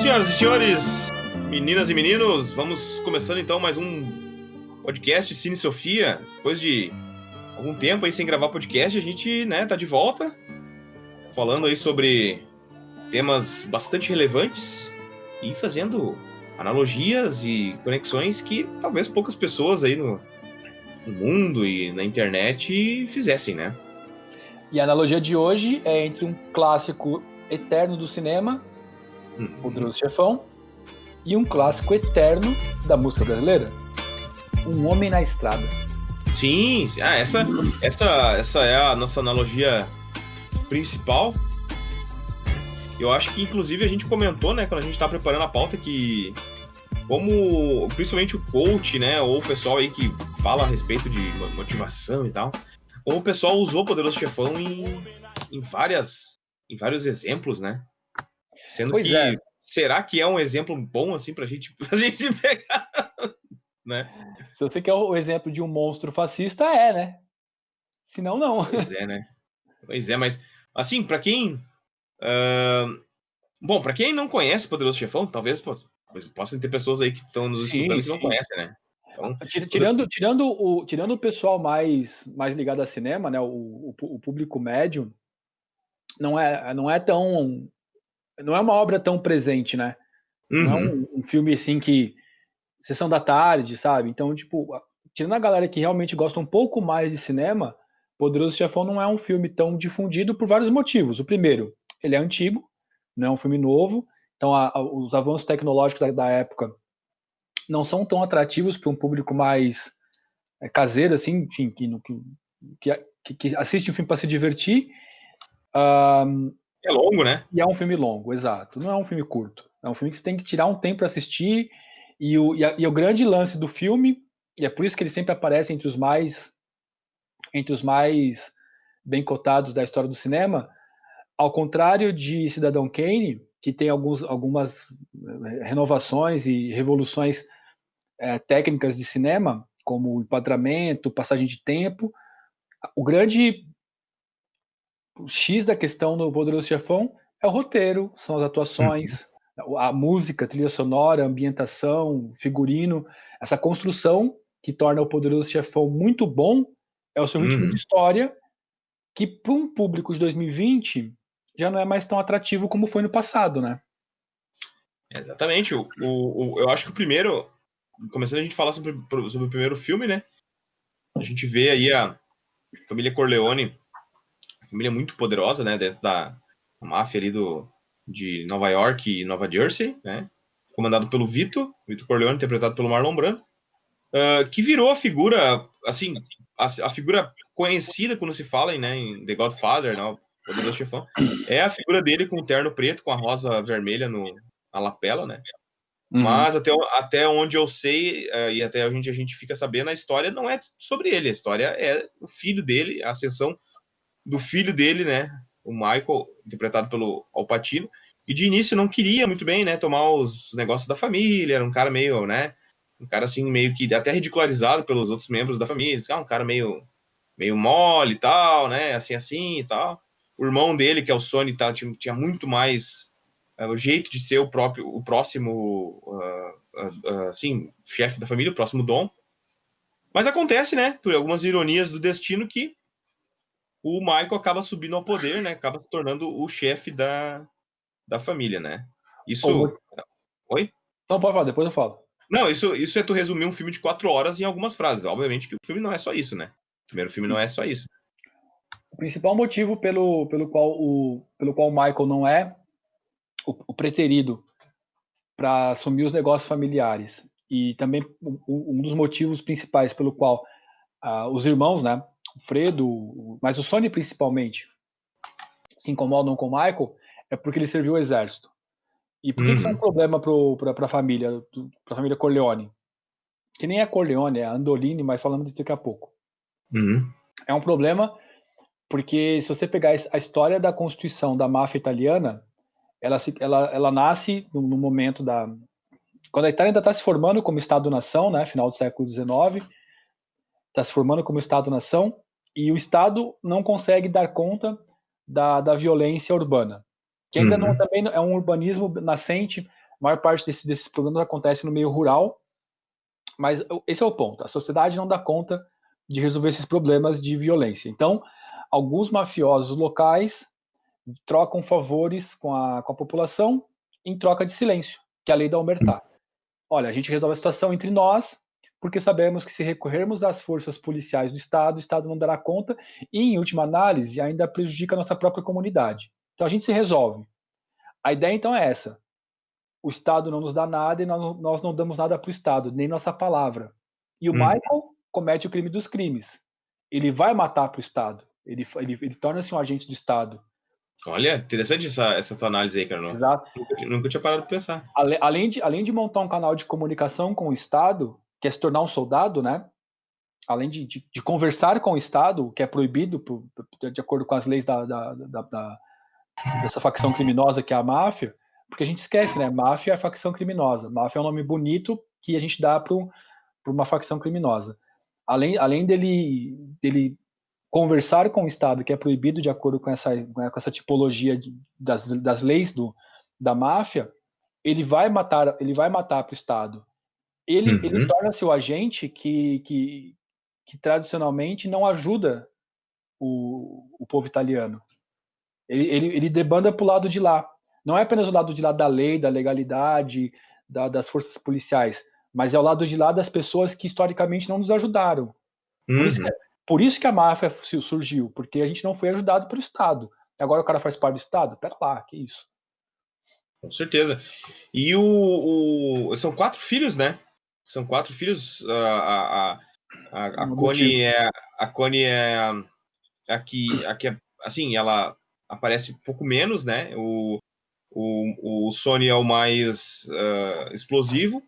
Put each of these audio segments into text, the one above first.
Senhoras e senhores, meninas e meninos, vamos começando então mais um podcast Cine Sofia. Depois de algum tempo aí sem gravar podcast, a gente, tá de volta, falando aí sobre temas bastante relevantes e fazendo analogias e conexões que talvez poucas pessoas aí no mundo e na internet fizessem, né? E a analogia de hoje é entre um clássico eterno do cinema, Poderoso Chefão, e um clássico eterno da música brasileira, Um Homem na Estrada. Sim, essa é a nossa analogia principal. Eu acho que, inclusive, a gente comentou, né, quando a gente estava preparando a pauta, que como, principalmente o coach, né, ou o pessoal aí que fala a respeito de motivação e tal, como o pessoal usou o Poderoso Chefão em vários exemplos, né? Sendo Pois que, é. será que é um exemplo bom, assim, pra gente pegar, né? Se você quer o exemplo de um monstro fascista, né? Senão, não. Pois é, né? Pois é, mas, assim, pra quem... Bom, pra quem não conhece o Poderoso Chefão, talvez possam ter pessoas aí que estão nos escutando que não conhecem, né? Então, Tirando o pessoal mais ligado a cinema, né? O público médio, não é uma obra tão presente, né? Não é um filme assim que sessão da tarde, sabe? Então, tipo, tirando a galera que realmente gosta um pouco mais de cinema, Poderoso Chefão não é um filme tão difundido por vários motivos. O primeiro, ele é antigo, não é um filme novo, então os avanços tecnológicos da época não são tão atrativos para um público mais caseiro, assim, enfim, que assiste um filme para se divertir. É longo, né? E é um filme longo, exato. Não é um filme curto. É um filme que você tem que tirar um tempo para assistir. E o grande lance do filme, e é por isso que ele sempre aparece entre os mais bem cotados da história do cinema, ao contrário de Cidadão Kane, que tem algumas renovações e revoluções técnicas de cinema, como enquadramento, passagem de tempo, o grande X da questão do Poderoso Chefão é o roteiro, são as atuações, a música, trilha sonora, ambientação, figurino, essa construção que torna o Poderoso Chefão muito bom é o seu ritmo de história, que para um público de 2020 já não é mais tão atrativo como foi no passado, né? Exatamente. Eu acho que o primeiro, começando a gente falar sobre o primeiro filme, né? A gente vê aí a família Corleone, família muito poderosa, né? Dentro da máfia ali de Nova York e Nova Jersey, né? Comandado pelo Vito Corleone, interpretado pelo Marlon Brando, que virou a figura, assim, a figura conhecida quando se fala em The Godfather, né? O Poderoso Chefão, é a figura dele com o terno preto, com a rosa vermelha na lapela, né? Mas até onde eu sei, e até onde a gente fica sabendo, a história não é sobre ele, a história é o filho dele, a ascensão do filho dele, né, o Michael, interpretado pelo Al Pacino, e de início não queria muito bem, né, tomar os negócios da família, era um cara meio, né, um cara assim, meio que até ridicularizado pelos outros membros da família, um cara meio mole e tal, né, assim e tal. O irmão dele, que é o Sonny, tinha muito mais o jeito de ser o próximo, assim, chefe da família, o próximo dom. Mas acontece, né, por algumas ironias do destino, que o Michael acaba subindo ao poder, né, acaba se tornando o chefe da família, né. Isso... Oi? Não, pode falar, depois eu falo. Não, isso é tu resumir um filme de 4 horas em algumas frases. Obviamente que o filme não é só isso, né. O primeiro filme não é só isso. O principal motivo pelo qual o Michael não é o preterido para assumir os negócios familiares, e também um dos motivos principais pelo qual os irmãos, né, o Fredo, mas o Sonny principalmente, se incomodam com o Michael, é porque ele serviu o exército. E por que isso é um problema para a família Corleone? Que nem é Corleone, é Andolini, mas falamos disso daqui a pouco. É um problema porque, se você pegar a história da constituição da máfia italiana, ela nasce no momento quando a Itália ainda está se formando como Estado-nação, né, final do século XIX, está se formando como Estado-nação, e o Estado não consegue dar conta da violência urbana, que ainda também é um urbanismo nascente maior parte desses problemas acontece no meio rural, mas esse é o ponto. A sociedade não dá conta de resolver esses problemas de violência. Então, alguns mafiosos locais trocam favores com a população em troca de silêncio, que é a lei da omertá. Olha, a gente resolve a situação entre nós, porque sabemos que se recorrermos às forças policiais do Estado, o Estado não dará conta e, em última análise, ainda prejudica a nossa própria comunidade. Então a gente se resolve. A ideia, então, é essa. O Estado não nos dá nada e nós não damos nada para o Estado, nem nossa palavra. E o Michael comete o crime dos crimes. Ele vai matar para o Estado. Ele torna-se um agente do Estado. Olha, interessante essa tua análise aí, cara. Exato. Nunca tinha parado para pensar. Além de montar um canal de comunicação com o Estado, que é se tornar um soldado, né? Além de conversar com o Estado, que é proibido de acordo com as leis dessa facção criminosa que é a máfia, porque a gente esquece, né? Máfia é a facção criminosa. Máfia é um nome bonito que a gente dá para uma facção criminosa. Além dele conversar com o Estado, que é proibido de acordo com essa tipologia das leis da máfia, ele vai matar para o Estado. Ele torna-se o agente que tradicionalmente não ajuda o povo italiano. Ele debanda para o lado de lá. Não é apenas o lado de lá da lei, da legalidade, das forças policiais, mas é o lado de lá das pessoas que historicamente não nos ajudaram. Por isso que a máfia surgiu, porque a gente não foi ajudado pelo Estado. Agora o cara faz parte do Estado? Pera lá, que isso. Com certeza. E são 4 filhos, né? São 4 filhos. A Connie é a que assim, ela aparece um pouco menos, né? O Sonny é o mais explosivo.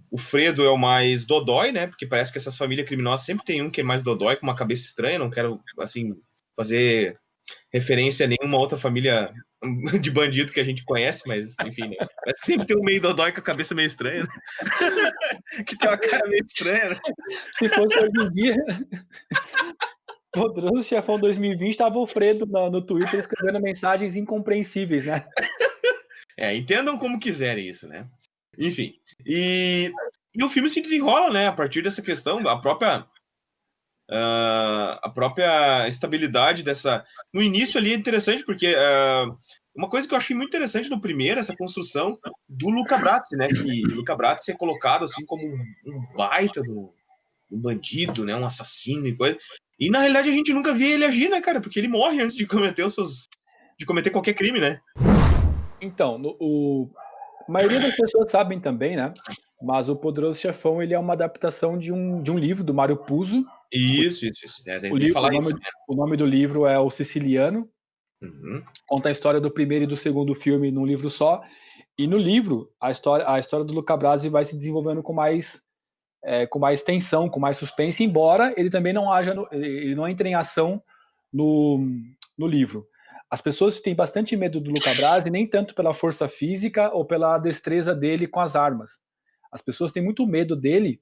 O Fredo é o mais dodói, né? Porque parece que essas famílias criminosas sempre tem um que é mais dodói, com uma cabeça estranha. Não quero, assim, fazer referência a nenhuma outra família de bandido que a gente conhece, mas, enfim, né? Parece que sempre tem um meio dodói com a cabeça meio estranha, né? Que tem uma cara meio estranha, né? Se fosse hoje em dia... Poderoso Chefão 2020 estava o Fredo no Twitter escrevendo mensagens incompreensíveis, né? Entendam como quiserem isso, né? Enfim. E o filme se desenrola, né? A partir dessa questão, a própria estabilidade dessa... No início ali é interessante, porque uma coisa que eu achei muito interessante no primeiro, essa construção do Luca Brasi, né? Que o Luca Brasi é colocado assim como um baita do um bandido, né? Um assassino e coisa. E na realidade a gente nunca via ele agir, né, cara? Porque ele morre antes de cometer qualquer crime, né? Então, a maioria das pessoas sabem também, né? Mas o Poderoso Chefão ele é uma adaptação de um livro do Mário Puzo. Isso. Tem que falar o nome do livro é O Siciliano. Conta a história do primeiro e do segundo filme num livro só. E no livro, a história do Luca Brasi vai se desenvolvendo com mais tensão, com mais suspense, embora ele também ele não entre em ação no livro. As pessoas têm bastante medo do Luca Brasi, nem tanto pela força física ou pela destreza dele com as armas. As pessoas têm muito medo dele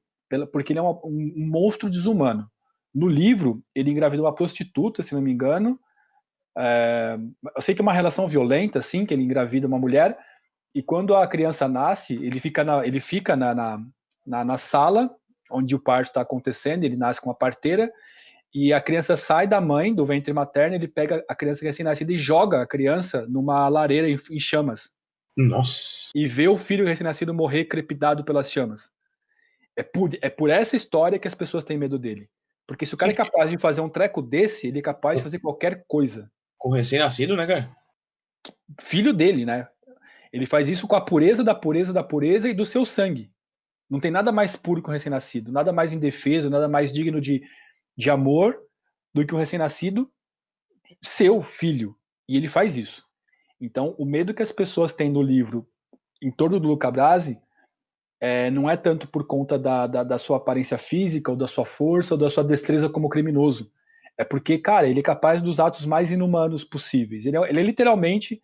porque ele é um monstro desumano. No livro, ele engravida uma prostituta, se não me engano. Eu sei que é uma relação violenta, assim, que ele engravida uma mulher, e quando a criança nasce, ele fica na sala onde o parto está acontecendo, ele nasce com uma parteira, e a criança sai da mãe, do ventre materno, ele pega a criança recém-nascida e joga a criança numa lareira em chamas. Nossa! E vê o filho recém-nascido morrer crepidado pelas chamas. É por essa história que as pessoas têm medo dele. Porque se o cara é capaz de fazer um treco desse, ele é capaz de fazer qualquer coisa. Com recém-nascido, né, cara? Filho dele, né? Ele faz isso com a pureza da pureza da pureza e do seu sangue. Não tem nada mais puro que um recém-nascido, nada mais indefeso, nada mais digno de amor do que um recém-nascido, seu filho. E ele faz isso. Então, o medo que as pessoas têm no livro em torno do Luca Brasi não é tanto por conta da sua aparência física, ou da sua força, ou da sua destreza como criminoso. É porque, cara, ele é capaz dos atos mais inumanos possíveis. Ele é literalmente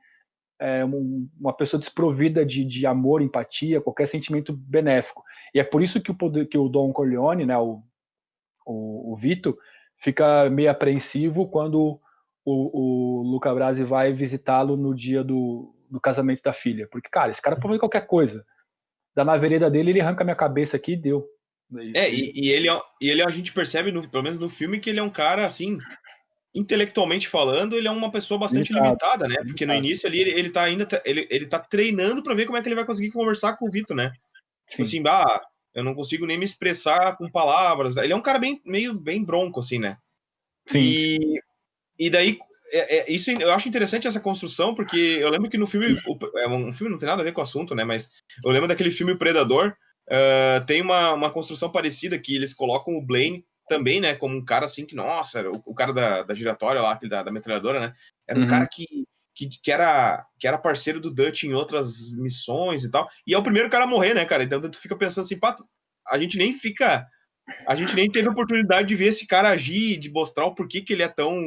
uma pessoa desprovida de amor, empatia, qualquer sentimento benéfico. E é por isso que o Don Corleone, né, o Vito, fica meio apreensivo quando o Luca Brasi vai visitá-lo no dia do do casamento da filha. Porque, cara, esse cara pode fazer qualquer coisa. Dá na vereda dele, ele arranca minha cabeça aqui e deu. A gente percebe, pelo menos no filme, que ele é um cara, assim, intelectualmente falando, ele é uma pessoa bastante limitada, né? Porque no início ali, ele tá ainda, ele tá treinando pra ver como é que ele vai conseguir conversar com o Vito, né? Tipo assim, eu não consigo nem me expressar com palavras. Ele é um cara bem bronco, assim, né? Sim. E daí, isso eu acho interessante essa construção, porque eu lembro que no filme, um filme não tem nada a ver com o assunto, né? Mas eu lembro daquele filme Predador, tem uma construção parecida, que eles colocam o Blaine também, né? Como um cara assim que, nossa, o cara da giratória lá, da metralhadora, né? Era um cara que era parceiro do Dutch em outras missões e tal. E é o primeiro cara a morrer, né, cara? Então tu fica pensando assim, pá, a gente nem teve a oportunidade de ver esse cara agir, de mostrar o porquê que ele é tão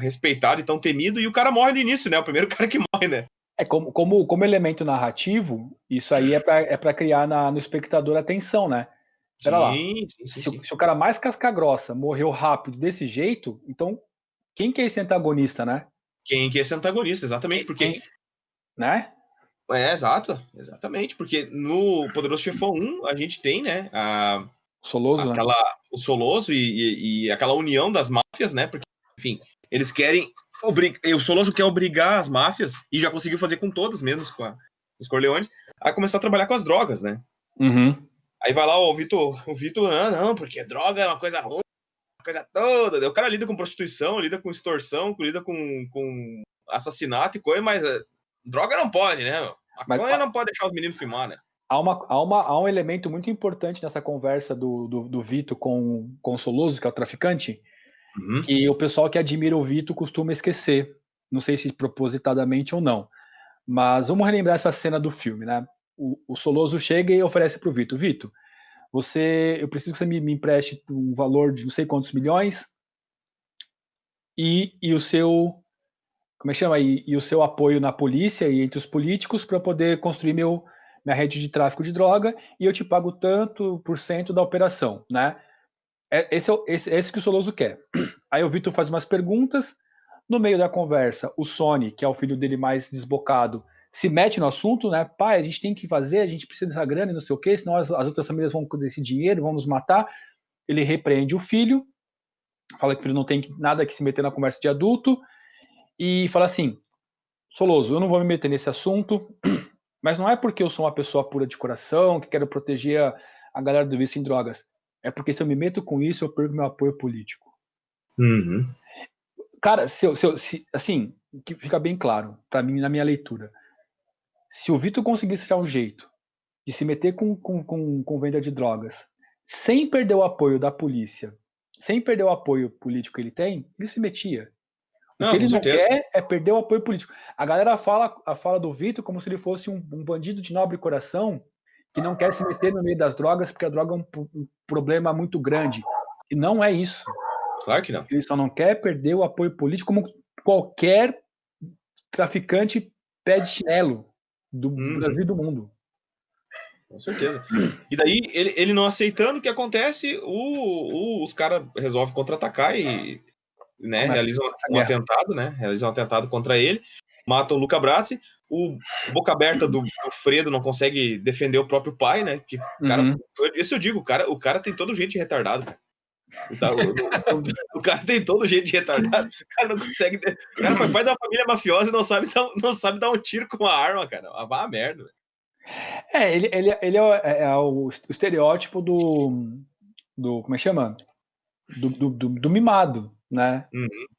respeitado e tão temido, e o cara morre no início, né? O primeiro cara que morre, né? Como elemento narrativo, isso aí é pra criar no espectador a tensão, né? Pera lá. Se o cara mais casca-grossa morreu rápido desse jeito, então quem que é esse antagonista, né? Quem que é esse antagonista, exatamente, porque... Né? Exatamente, porque no Poderoso Chefão 1, a gente tem, né, Soloso, né? o Soloso e aquela união das máfias, né, porque, enfim, eles querem... O Soloso quer obrigar as máfias, e já conseguiu fazer com todas, menos com os Corleones, a começar a trabalhar com as drogas, né? Aí vai lá o Vitor, não, porque droga é uma coisa ruim, uma coisa toda. O cara lida com prostituição, lida com extorsão, lida com assassinato e coisa, mas droga não pode, né? Maconha não pode deixar os meninos filmar, né? Há um elemento muito importante nessa conversa do Vito com o Soloso, que é o traficante, que o pessoal que admira o Vito costuma esquecer. Não sei se propositadamente ou não. Mas vamos relembrar essa cena do filme, né? O Soloso chega e oferece para o Vito: Vito, eu preciso que você me empreste um valor de não sei quantos milhões e o seu, como é que chama? E o seu apoio na polícia e entre os políticos para poder construir minha rede de tráfico de droga, e eu te pago tanto por cento da operação, né? Esse que o Soloso quer. Aí o Vitor faz umas perguntas. No meio da conversa, o Sony, que é o filho dele mais desbocado, se mete no assunto, né? Pai, a gente tem que fazer, a gente precisa dessa grana e não sei o quê, senão as outras famílias vão com esse dinheiro, vão nos matar. Ele repreende o filho, fala que o filho não tem nada que se meter na conversa de adulto, e fala assim: Soloso, eu não vou me meter nesse assunto, mas não é porque eu sou uma pessoa pura de coração, que quero proteger a galera do vício em drogas. É porque se eu me meto com isso, eu perco meu apoio político. Cara, assim, que fica bem claro para mim na minha leitura. Se o Vitor conseguisse achar um jeito de se meter com venda de drogas, sem perder o apoio da polícia, sem perder o apoio político que ele tem, ele se metia. O que ele não quer é perder o apoio político. A galera fala do Vitor como se ele fosse um bandido de nobre coração que não quer se meter no meio das drogas porque a droga é um problema muito grande. E não é isso. Claro que não. Ele só não quer perder o apoio político, como qualquer traficante pede chinelo do Brasil e do mundo. Com certeza. E daí, ele não aceitando, o que acontece? Os caras resolvem contra-atacar e, né, realizam um atentado, né? Realizam um atentado contra ele, matam o Luca Brasi. O boca aberta do Fredo não consegue defender o próprio pai, né? Que, cara, isso eu digo, o cara tem todo jeito de retardado, cara. O cara tem todo jeito de retardado. O cara não consegue. O cara foi pai da família mafiosa e não sabe dar um tiro com uma arma, cara. Vá a merda. Ele é o estereótipo do. Como é que chama? Do mimado, né?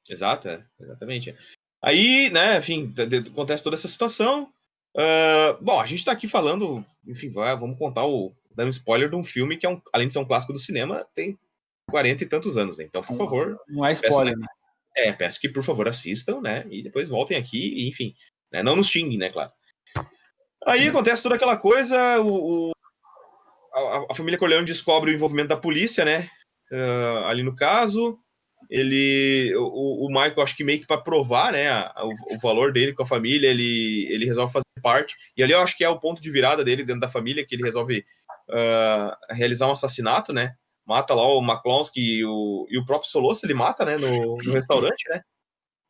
Exatamente. Aí, né, enfim, acontece toda essa situação. Bom, a gente tá aqui falando, enfim, vamos contar dando spoiler de um filme que além de ser um clássico do cinema, tem 40 e tantos anos, né? Então, por favor. Não é spoiler, né? Peço que, por favor, assistam, né? E depois voltem aqui, e, enfim, né, não nos xinguem, né, claro. Aí acontece toda aquela coisa, a família Corleone descobre o envolvimento da polícia, né? Ali no caso, o Michael, acho que meio que para provar, né, o valor dele com a família, ele resolve fazer parte, e ali eu acho que é o ponto de virada dele dentro da família, que ele resolve realizar um assassinato, né? Mata lá o McCloskey e o próprio Soloso, ele mata, né, no restaurante, né?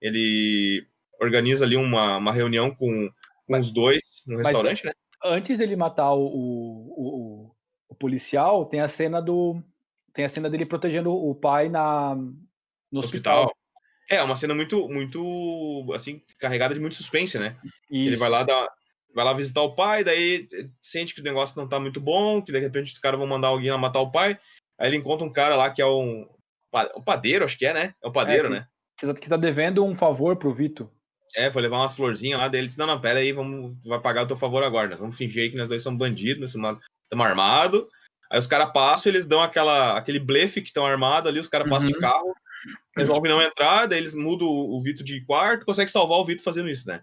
Ele organiza ali uma reunião com com os dois no restaurante, né? Antes dele matar o policial, tem a cena dele protegendo o pai no hospital. É uma cena muito, muito, assim, carregada de muito suspense, né? Que ele Isso. vai lá visitar o pai, daí sente que o negócio não tá muito bom, que de repente os caras vão mandar alguém lá matar o pai. Aí ele encontra um cara lá que é um padeiro, acho que é, né? É o padeiro, né? Que tá devendo um favor pro Vitor. Foi levar umas florzinhas lá, daí ele disse, não, pera aí, vai pagar o teu favor agora, nós vamos fingir aí que nós dois somos bandidos, nós estamos armados. Aí os caras passam, eles dão aquele blefe que estão armados ali, os caras passam de carro, resolvem não entrar, daí eles mudam o Vitor de quarto, conseguem salvar o Vitor fazendo isso, né?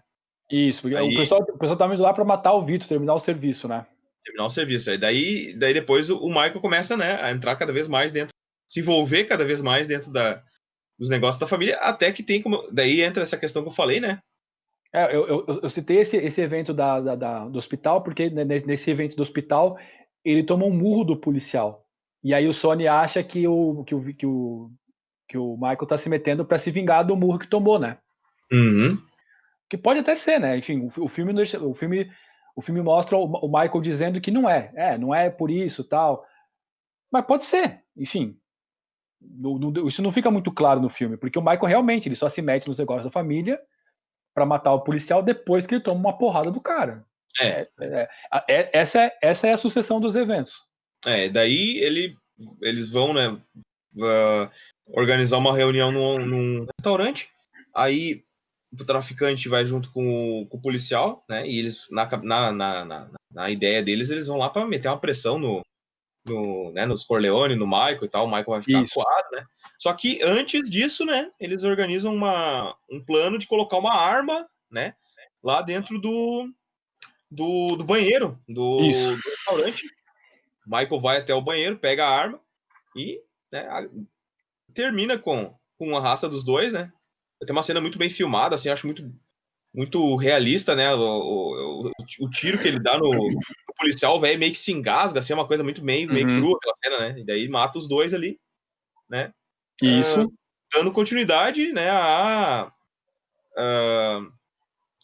Isso, porque aí, o pessoal tá indo lá pra matar o Vitor, terminar o serviço, né? Terminar o serviço. Aí daí depois o Michael começa, né, a entrar cada vez mais dentro, se envolver cada vez mais dentro dos negócios da família, até que tem como. Daí entra essa questão que eu falei, né? Eu citei esse evento do hospital, porque nesse evento do hospital ele toma um murro do policial. E aí o Sony acha que o Michael tá se metendo para se vingar do murro que tomou, né? Uhum. Que pode até ser, né? Enfim, o filme mostra o Michael dizendo que não é por isso, tal. Mas pode ser, enfim. Isso não fica muito claro no filme, porque o Michael realmente ele só se mete nos negócios da família para matar o policial depois que ele toma uma porrada do cara. Essa é a sucessão dos eventos. Daí eles vão, né, organizar uma reunião num restaurante. Aí o traficante vai junto com o policial, né? E eles, na ideia deles, eles vão lá para meter uma pressão nos Corleone, no Michael e tal. O Michael vai ficar acuado, né? Só que antes disso, né, eles organizam um plano de colocar uma arma, né, lá dentro do banheiro do restaurante. O Michael vai até o banheiro, pega a arma e, né, termina com a raça dos dois, né? Tem uma cena muito bem filmada, assim, acho muito, muito realista, né? O tiro que ele dá no policial, o velho meio que se engasga, assim, é uma coisa muito meio crua aquela cena, né? E daí mata os dois ali, né? Isso. Dando continuidade, né?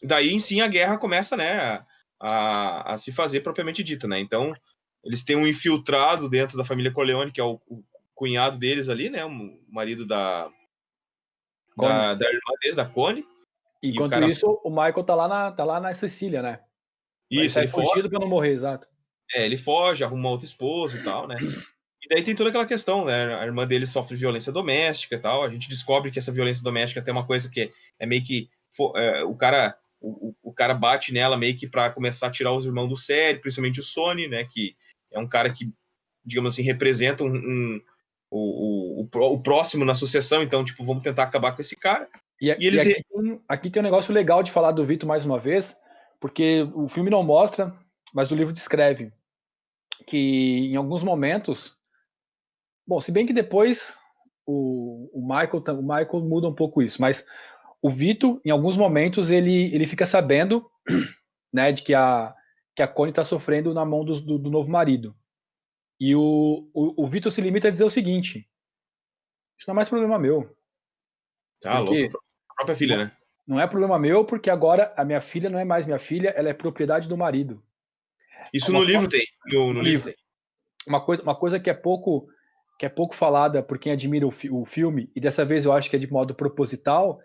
Daí, sim, a guerra começa, né? A se fazer propriamente dita, né? Então, eles têm um infiltrado dentro da família Corleone, que é o cunhado deles ali, né? O marido da irmã deles, da Connie. Enquanto isso, o Michael tá lá na Sicília, né? Isso, ele foge. Pra não morrer, exato. Ele foge, arruma outra esposa e tal, né? E daí tem toda aquela questão, né? A irmã dele sofre violência doméstica e tal. A gente descobre que essa violência doméstica tem uma coisa que é meio que o cara bate nela meio que para começar a tirar os irmãos do sério, principalmente o Sony, né? Que é um cara que, digamos assim, representa o próximo na sucessão. Então, tipo, vamos tentar acabar com esse cara. Aqui tem um negócio legal de falar do Vitor mais uma vez, porque o filme não mostra, mas o livro descreve que em alguns momentos, bom, se bem que depois o Michael muda um pouco isso, mas o Vitor, em alguns momentos, ele fica sabendo, né, de que a Connie está sofrendo na mão do novo marido. E o Vitor se limita a dizer o seguinte: isso não é mais problema meu. Louco. A própria filha, né? Não é problema meu, porque agora a minha filha não é mais minha filha, ela é propriedade do marido. Isso no livro tem. No livro tem. Uma coisa que é pouco falada por quem admira o filme, e dessa vez eu acho que é de modo proposital,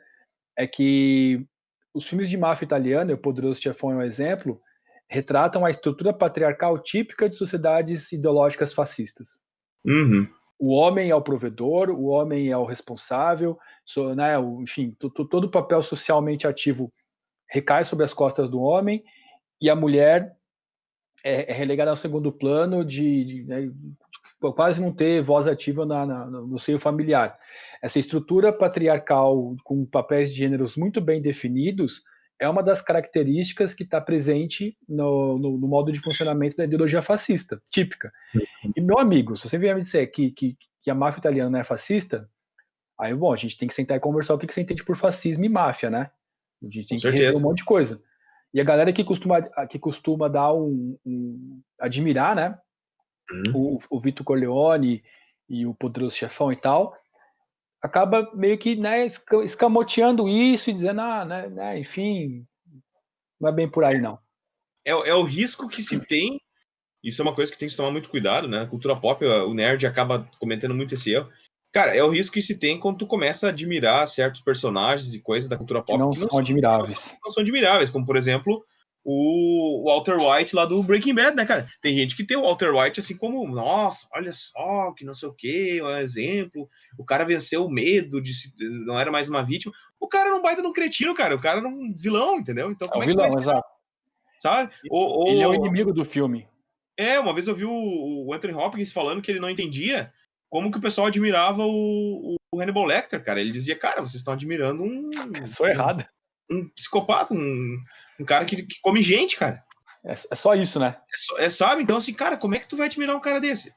é que os filmes de máfia italiana, o Poderoso Chefão é um exemplo, retratam a estrutura patriarcal típica de sociedades ideológicas fascistas. Uhum. O homem é o provedor, o homem é o responsável, né, enfim, todo o papel socialmente ativo recai sobre as costas do homem, e a mulher é relegada ao segundo plano né, quase não ter voz ativa no seio familiar. Essa estrutura patriarcal com papéis de gêneros muito bem definidos é uma das características que está presente no modo de funcionamento da ideologia fascista, típica. E, meu amigo, se você vier me dizer que a máfia italiana não é fascista, aí, bom, a gente tem que sentar e conversar o que você entende por fascismo e máfia, né? A gente tem que rever um monte de coisa. E a galera que costuma dar admirar, né? O Vitor Corleone e o Poderoso Chefão e tal, acaba meio que, né, escamoteando isso e dizendo, né, enfim, não é bem por aí, não. É o risco que se tem, isso é uma coisa que tem que se tomar muito cuidado, né? Na cultura pop, o nerd acaba cometendo muito esse erro. Cara, é o risco que se tem quando tu começa a admirar certos personagens e coisas da cultura Que pop não que são admiráveis. não são admiráveis, como, por exemplo, o Walter White lá do Breaking Bad, né, cara? Tem gente que tem o Walter White assim como, nossa, olha só, que não sei o quê, um exemplo, o cara venceu o medo, não era mais uma vítima. O cara não baita de um cretino, cara, o cara era um vilão, entendeu? Então É o como é que tu vai vilão, admirar, exato. sabe? Ele é o inimigo do filme. Uma vez eu vi o Anthony Hopkins falando que ele não entendia como que o pessoal admirava o Hannibal Lecter, cara. Ele dizia, cara, vocês estão admirando Sou errado. um psicopata, um cara que come gente, cara. É só isso, né? Sabe? Então, assim, cara, como é que tu vai admirar um cara desse?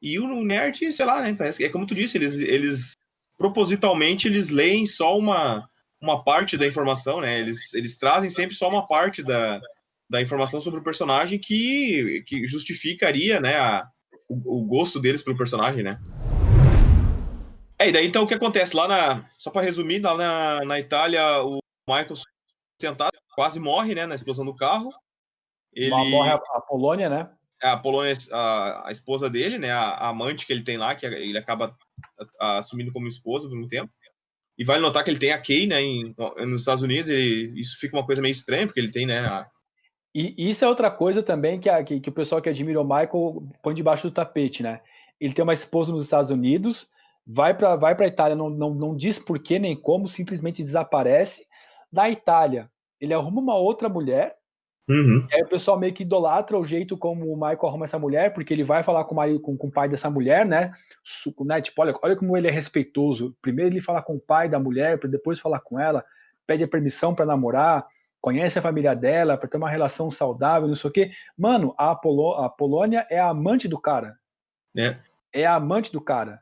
E o nerd, sei lá, né? Parece que é como tu disse, eles propositalmente eles leem só uma parte da informação, né? Eles trazem sempre só uma parte da informação sobre o personagem que justificaria, né, o gosto deles pelo personagem, né? E daí então o que acontece? Só para resumir, lá na Itália, o Michael tentado quase morre, né, na explosão do carro. Morre a Polônia, né? A Polônia, a esposa dele, né, a amante que ele tem lá, que ele acaba assumindo como esposa por um tempo. E vale notar que ele tem a Kay, né, nos Estados Unidos, e isso fica uma coisa meio estranha, porque ele tem, né, E isso é outra coisa também que o pessoal que admira o Michael põe debaixo do tapete, né? Ele tem uma esposa nos Estados Unidos, vai para a Itália, não diz por que nem como, simplesmente desaparece. Na Itália, ele arruma uma outra mulher, aí o pessoal meio que idolatra o jeito como o Michael arruma essa mulher, porque ele vai falar com o pai dessa mulher, né? Tipo, olha como ele é respeitoso. Primeiro ele fala com o pai da mulher, para depois falar com ela, pede a permissão para namorar, conhece a família dela, para ter uma relação saudável, não sei o quê. Mano, a Polônia é a amante do cara. É a amante do cara.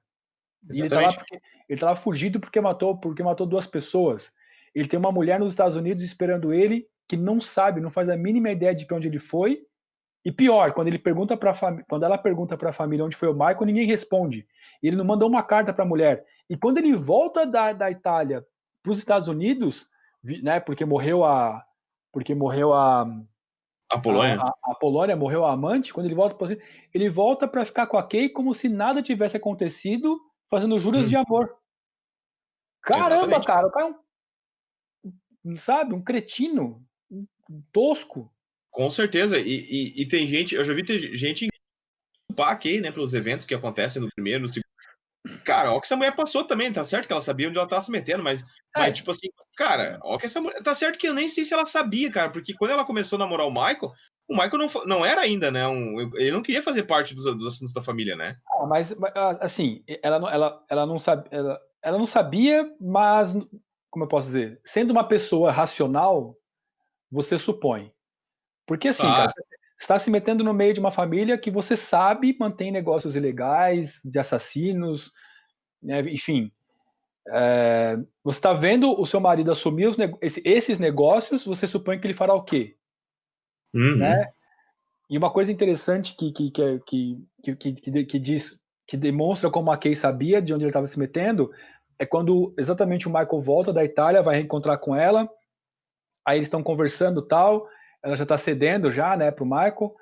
E ele tá lá fugido porque matou duas pessoas. Ele tem uma mulher nos Estados Unidos esperando ele, que não sabe, não faz a mínima ideia de para onde ele foi. E pior, quando ela pergunta para a família onde foi o Michael, ninguém responde. Ele não mandou uma carta para a mulher. E quando ele volta da Itália para os Estados Unidos, né, porque morreu a Polônia. A Polônia, morreu a amante, quando ele volta para ficar com a Kay como se nada tivesse acontecido, fazendo juras de amor. Caramba, Exatamente. cara, o cara é sabe, um cretino, um tosco. Com certeza. E tem gente, eu já vi gente culpar a Kay, né, pelos eventos que acontecem no primeiro, no segundo. Cara, ó que essa mulher passou também, tá certo que ela sabia onde ela tava se metendo, mas tipo assim, cara, ó que essa mulher, tá certo que eu nem sei se ela sabia, cara, porque quando ela começou a namorar o Michael não era ainda, né, ele não queria fazer parte dos assuntos da família, né? Mas assim, ela não sabia, mas, como eu posso dizer, sendo uma pessoa racional, você supõe. Porque assim, cara, você está se metendo no meio de uma família que você sabe mantém negócios ilegais, de assassinos, né, enfim. Você está vendo o seu marido assumir esses negócios, você supõe que ele fará o quê? Né? E uma coisa interessante que diz, que demonstra como a Kay sabia de onde ele estava se metendo, é quando exatamente o Michael volta da Itália, vai reencontrar com ela, aí eles estão conversando tal, ela já está cedendo já, né, pro Michael,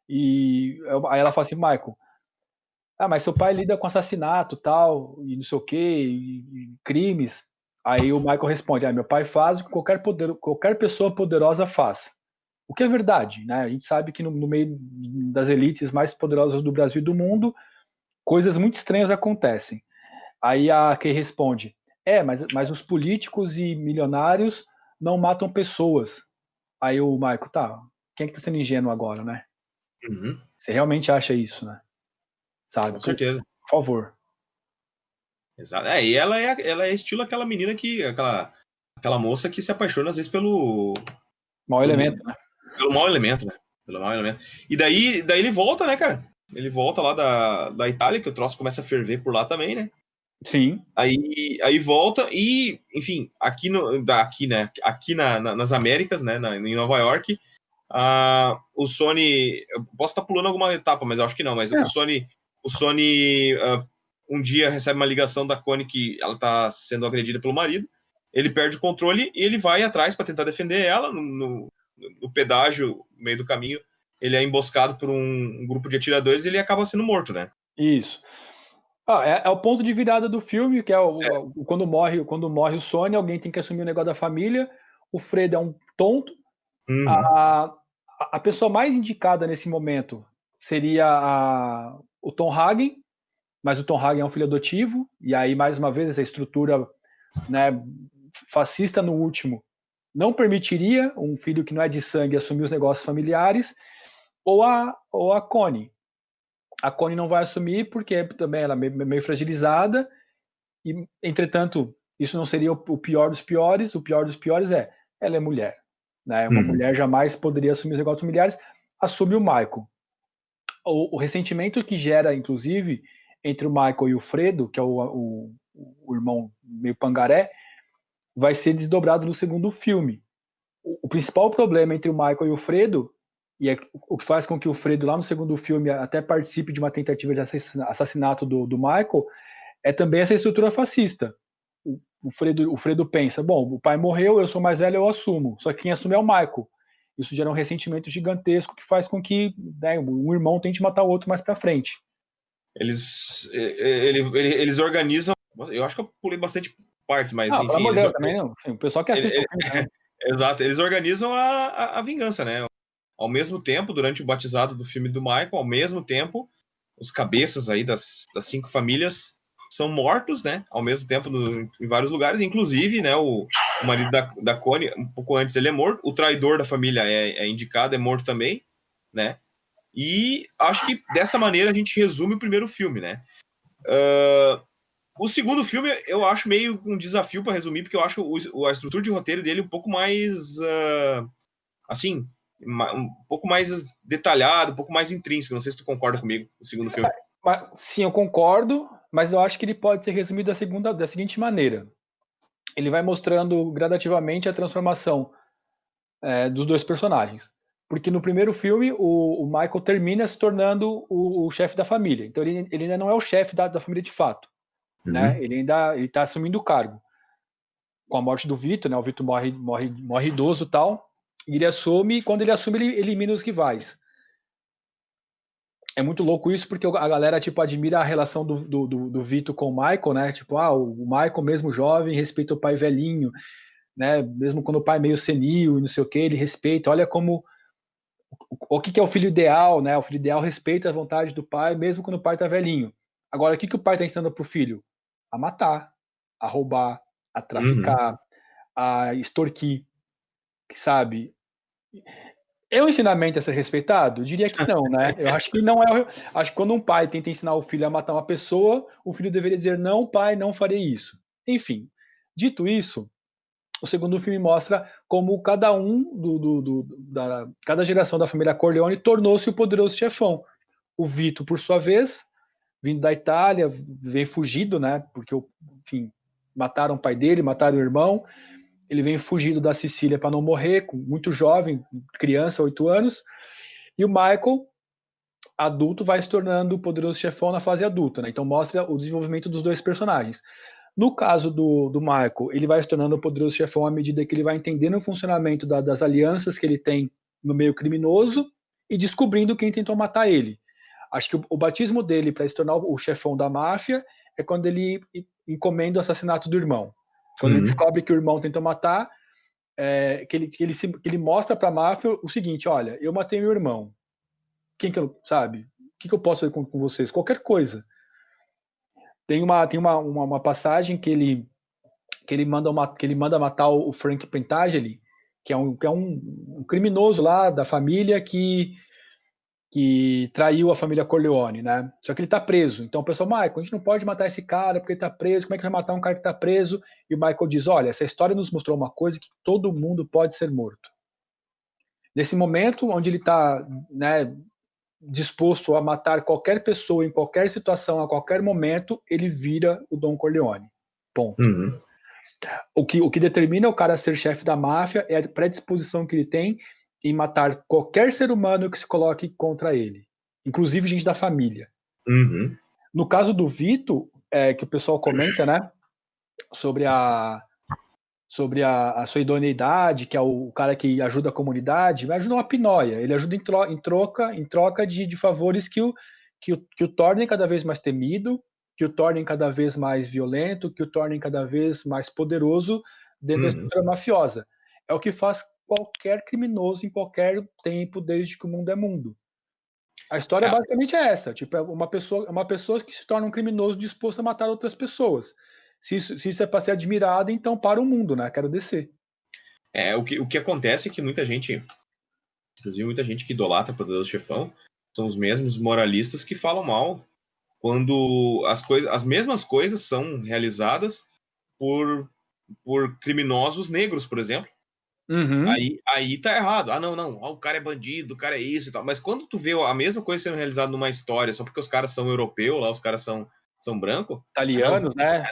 e aí ela fala assim, Michael, mas seu pai lida com assassinato tal, e não sei o que, e crimes. Aí o Michael responde, meu pai faz o que qualquer pessoa poderosa faz. O que é verdade, né? A gente sabe que no meio das elites mais poderosas do Brasil e do mundo, coisas muito estranhas acontecem. Aí a Kay responde: mas os políticos e milionários não matam pessoas. Aí o Michael, tá, quem é que tá sendo ingênuo agora, né? Você realmente acha isso, né? Sabe? Com certeza. Por favor. Exato. E ela é estilo aquela menina aquela moça que se apaixona às vezes pelo Mau elemento, né? Pelo mau elemento, né? Pelo mau elemento. E daí ele volta, né, cara? Ele volta lá da Itália, que o troço começa a ferver por lá também, né? Sim. Aí volta e, enfim, aqui nas Américas, né, em Nova York, o Sony, eu posso estar pulando alguma etapa, mas eu acho que não, mas o Sony um dia recebe uma ligação da Connie que ela tá sendo agredida pelo marido, ele perde o controle e ele vai atrás para tentar defender ela no no pedágio, no meio do caminho, ele é emboscado por um grupo de atiradores e ele acaba sendo morto, né? Isso. É o ponto de virada do filme, que é quando morre o Sony, alguém tem que assumir o negócio da família. O Fredo é um tonto. A pessoa mais indicada nesse momento seria o Tom Hagen, mas o Tom Hagen é um filho adotivo, e aí, mais uma vez, essa estrutura, né, fascista no último não permitiria um filho que não é de sangue assumir os negócios familiares, ou a Connie. A Connie não vai assumir porque também ela é meio fragilizada, e, entretanto, isso não seria o pior dos piores. O pior dos piores ela é mulher. Né? Uma mulher jamais poderia assumir os negócios familiares, assume o Michael. O ressentimento que gera, inclusive, entre o Michael e o Fredo, que é o irmão meio pangaré, vai ser desdobrado no segundo filme. O principal problema entre o Michael e o Fredo, e o que faz com que o Fredo, lá no segundo filme, até participe de uma tentativa de assassinato do Michael, é também essa estrutura fascista. O Fredo pensa, bom, o pai morreu, eu sou mais velho, eu assumo. Só que quem assume é o Michael. Isso gera um ressentimento gigantesco que faz com que, né, um irmão tente matar o outro mais pra frente. Eles organizam... Eu acho que eu pulei bastante partes, mas enfim... Pelo amor de Deus, também não. Enfim, o pessoal que assiste o filme, Exato, eles organizam a vingança, né? Ao mesmo tempo, durante o batizado do filme do Michael, ao mesmo tempo, os cabeças aí das 5 famílias são mortos, né? Ao mesmo tempo, em vários lugares, inclusive, né? O marido da Connie, um pouco antes, ele é morto. O traidor da família é indicado, é morto também, né? E acho que dessa maneira a gente resume o primeiro filme, né? O segundo filme eu acho meio um desafio para resumir, porque eu acho a estrutura de roteiro dele um pouco mais, assim, um pouco mais detalhado, um pouco mais intrínseco. Não sei se tu concorda comigo, o segundo filme. Sim, eu concordo, mas eu acho que ele pode ser resumido da seguinte maneira. Ele vai mostrando gradativamente a transformação dos dois personagens. Porque no primeiro filme, o Michael termina se tornando o chefe da família. Então ele ainda não é o chefe da família de fato. Né? Ele está assumindo o cargo. Com a morte do Vito, né? O Vito morre idoso e tal. E ele assume, e quando ele assume, ele elimina os rivais. É muito louco isso, porque a galera, tipo, admira a relação do Vito com o Michael, né? Tipo, o Michael, mesmo jovem, respeita o pai velhinho, né? Mesmo quando o pai é meio senil e não sei o que, ele respeita. Olha como... O que é o filho ideal, né? O filho ideal respeita a vontade do pai, mesmo quando o pai tá velhinho. Agora, o que o pai tá ensinando pro filho? A matar, a roubar, a traficar, a extorquir, sabe? É um ensinamento a ser respeitado? Eu diria que não, né? Eu acho que não é. Acho que quando um pai tenta ensinar o filho a matar uma pessoa, o filho deveria dizer: não, pai, não farei isso. Enfim, dito isso, o segundo filme mostra como cada cada geração da família Corleone tornou-se o poderoso chefão. O Vito, por sua vez, vindo da Itália, vem fugido, né? Porque, enfim, mataram o pai dele, mataram o irmão. Ele vem fugido da Sicília para não morrer, muito jovem, criança, 8 anos. E o Michael, adulto, vai se tornando o poderoso chefão na fase adulta, né? Então mostra o desenvolvimento dos dois personagens. No caso do Michael, ele vai se tornando o poderoso chefão à medida que ele vai entendendo o funcionamento das alianças que ele tem no meio criminoso e descobrindo quem tentou matar ele. Acho que o batismo dele para se tornar o chefão da máfia é quando ele encomenda o assassinato do irmão. Quando ele descobre que o irmão tentou matar, que ele mostra para a máfia o seguinte: olha, eu matei meu irmão. Quem que eu, sabe? O que eu posso fazer com vocês? Qualquer coisa. Tem uma passagem que ele manda matar o Frank Pentageli, que é um criminoso lá da família que traiu a família Corleone, né? Só que ele tá preso. Então o pessoal, Michael, a gente não pode matar esse cara porque ele tá preso. Como é que vai matar um cara que tá preso? E o Michael diz: olha, essa história nos mostrou uma coisa, que todo mundo pode ser morto. Nesse momento onde ele tá, né, disposto a matar qualquer pessoa em qualquer situação, a qualquer momento, ele vira o Don Corleone. Ponto. O que determina o cara ser chefe da máfia é a predisposição que ele tem em matar qualquer ser humano que se coloque contra ele, inclusive gente da família. No caso do Vito, que o pessoal comenta, né, sobre sobre a sua idoneidade, que é o cara que ajuda a comunidade, mas ajuda uma pinóia. Ele ajuda em troca de favores que o tornem cada vez mais temido, que o tornem cada vez mais violento, que o tornem cada vez mais poderoso dentro da estrutura mafiosa. É o que faz qualquer criminoso em qualquer tempo, desde que o mundo é mundo. A história basicamente é essa, tipo, é uma pessoa que se torna um criminoso disposto a matar outras pessoas. Se isso é para ser admirado, então para o mundo, né? Quero descer. O que acontece é que muita gente, inclusive muita gente que idolatra o Poderoso Chefão, são os mesmos moralistas que falam mal quando as mesmas coisas são realizadas por criminosos negros, por exemplo. Uhum. Aí tá errado. Não, o cara é bandido, o cara é isso e tal. Mas quando tu vê a mesma coisa sendo realizada numa história, só porque os caras são europeus, lá os caras são branco, italianos, né?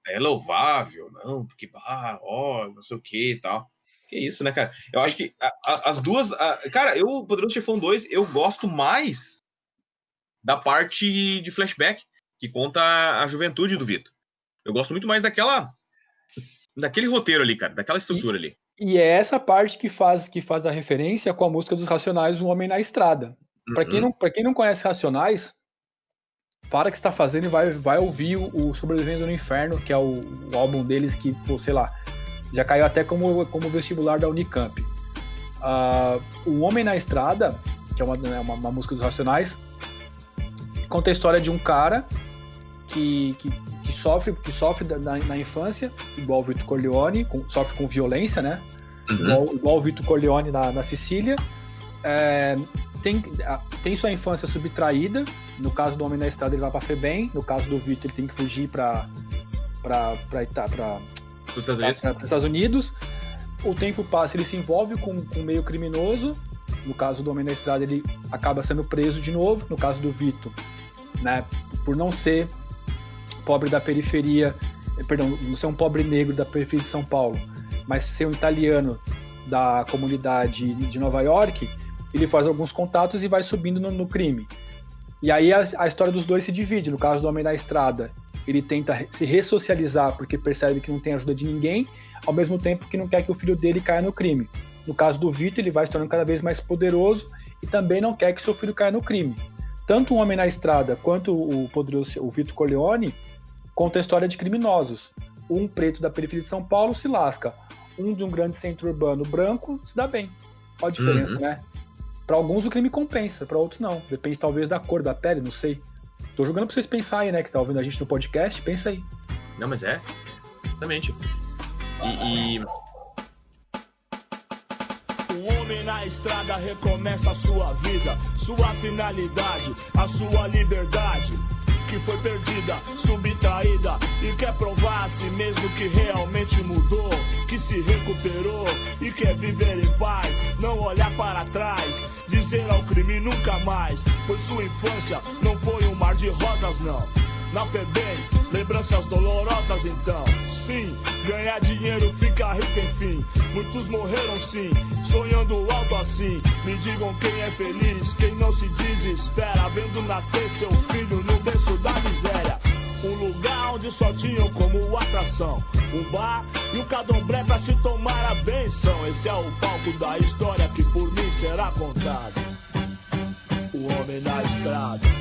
É louvável, não, porque não sei o que e tal. Que isso, né, cara? Eu acho que as duas. Cara, o Poderoso Chefão 2, eu gosto mais da parte de flashback, que conta a juventude do Vito. Eu gosto muito mais daquele roteiro ali, cara, daquela estrutura ali. E é essa parte que faz a referência com a música dos Racionais, Um Homem na Estrada. Para quem não conhece Racionais, para o que está fazendo e vai ouvir o Sobrevivendo no Inferno, que é o álbum deles que, sei lá, já caiu até como vestibular da Unicamp. O Homem na Estrada, que é uma música dos Racionais, conta a história de um cara que sofre na infância, igual o Vito Corleone, sofre com violência, né? Igual o Vito Corleone na Sicília. Tem sua infância subtraída. No caso do Homem na Estrada, ele vai para FEBEM. No caso do Vito, ele tem que fugir para os Estados Unidos. O tempo passa, ele se envolve com um meio criminoso. No caso do Homem na Estrada, ele acaba sendo preso de novo. No caso do Vito, né, por não ser pobre da periferia, não ser um pobre negro da periferia de São Paulo, mas ser um italiano da comunidade de Nova York, ele faz alguns contatos e vai subindo no crime. E aí a história dos dois se divide. No caso do Homem na Estrada, ele tenta se ressocializar porque percebe que não tem ajuda de ninguém, ao mesmo tempo que não quer que o filho dele caia no crime. No caso do Vito, ele vai se tornando cada vez mais poderoso e também não quer que seu filho caia no crime. Tanto o Homem na Estrada quanto o Vito Corleone conta a história de criminosos. Um preto da periferia de São Paulo se lasca. Um de um grande centro urbano branco se dá bem. Qual a diferença, né? Para alguns o crime compensa, para outros não. Depende talvez da cor da pele, não sei. Tô jogando pra vocês pensarem, né? Que tá ouvindo a gente no podcast, pensa aí. Não, mas exatamente. Um homem na estrada recomeça a sua vida, sua finalidade, a sua liberdade, que foi perdida, subtraída, e quer provar a si mesmo que realmente mudou, que se recuperou e quer viver em paz, não olhar para trás, dizer ao crime nunca mais, pois sua infância não foi um mar de rosas não. Na FEBEM, lembranças dolorosas então. Sim, ganhar dinheiro, ficar rico enfim. Muitos morreram sim, sonhando alto assim. Me digam quem é feliz, quem não se desespera, vendo nascer seu filho no berço da miséria. Um lugar onde só tinham como atração um bar e um candomblé pra se tomar a benção. Esse é o palco da história que por mim será contado. O homem na estrada.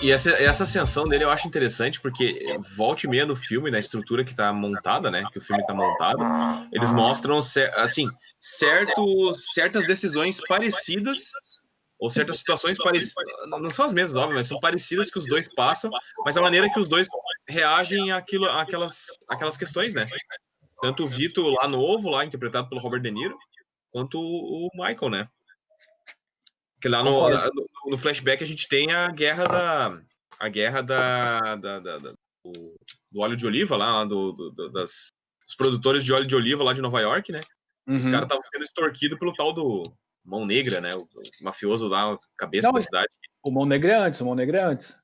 E essa ascensão dele eu acho interessante, porque volta e meia no filme, na estrutura que tá montada, né? Que o filme tá montado, eles mostram, assim, certas decisões parecidas, ou certas situações parecidas, não são as mesmas, óbvio, mas são parecidas que os dois passam, mas a maneira que os dois reagem àquelas questões, né? Tanto o Vito lá novo, lá interpretado pelo Robert De Niro, quanto o Michael, né? Que lá no flashback a gente tem a guerra do óleo de oliva lá dos produtores de óleo de oliva lá de Nova York, né? Os caras estavam sendo extorquidos pelo tal do Mão Negra, né? O mafioso lá, cabeça da cidade. O Mão Negra é antes. Mão Negra é antes,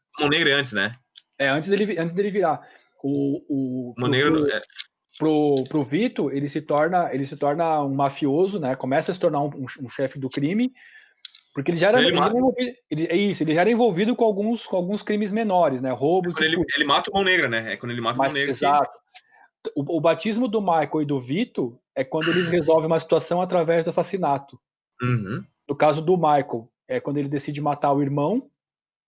né? É, antes dele virar. O Mão Negra... Pro Vito, ele se torna um mafioso, né? Começa a se tornar um chefe do crime. Porque ele já era envolvido com alguns crimes menores, né? Roubos. Ele mata o Mão Negra, né? É quando ele mata o Mão Negra. Exato. O batismo do Michael e do Vito é quando eles resolvem uma situação através do assassinato. Uhum. No caso do Michael, é quando ele decide matar o irmão,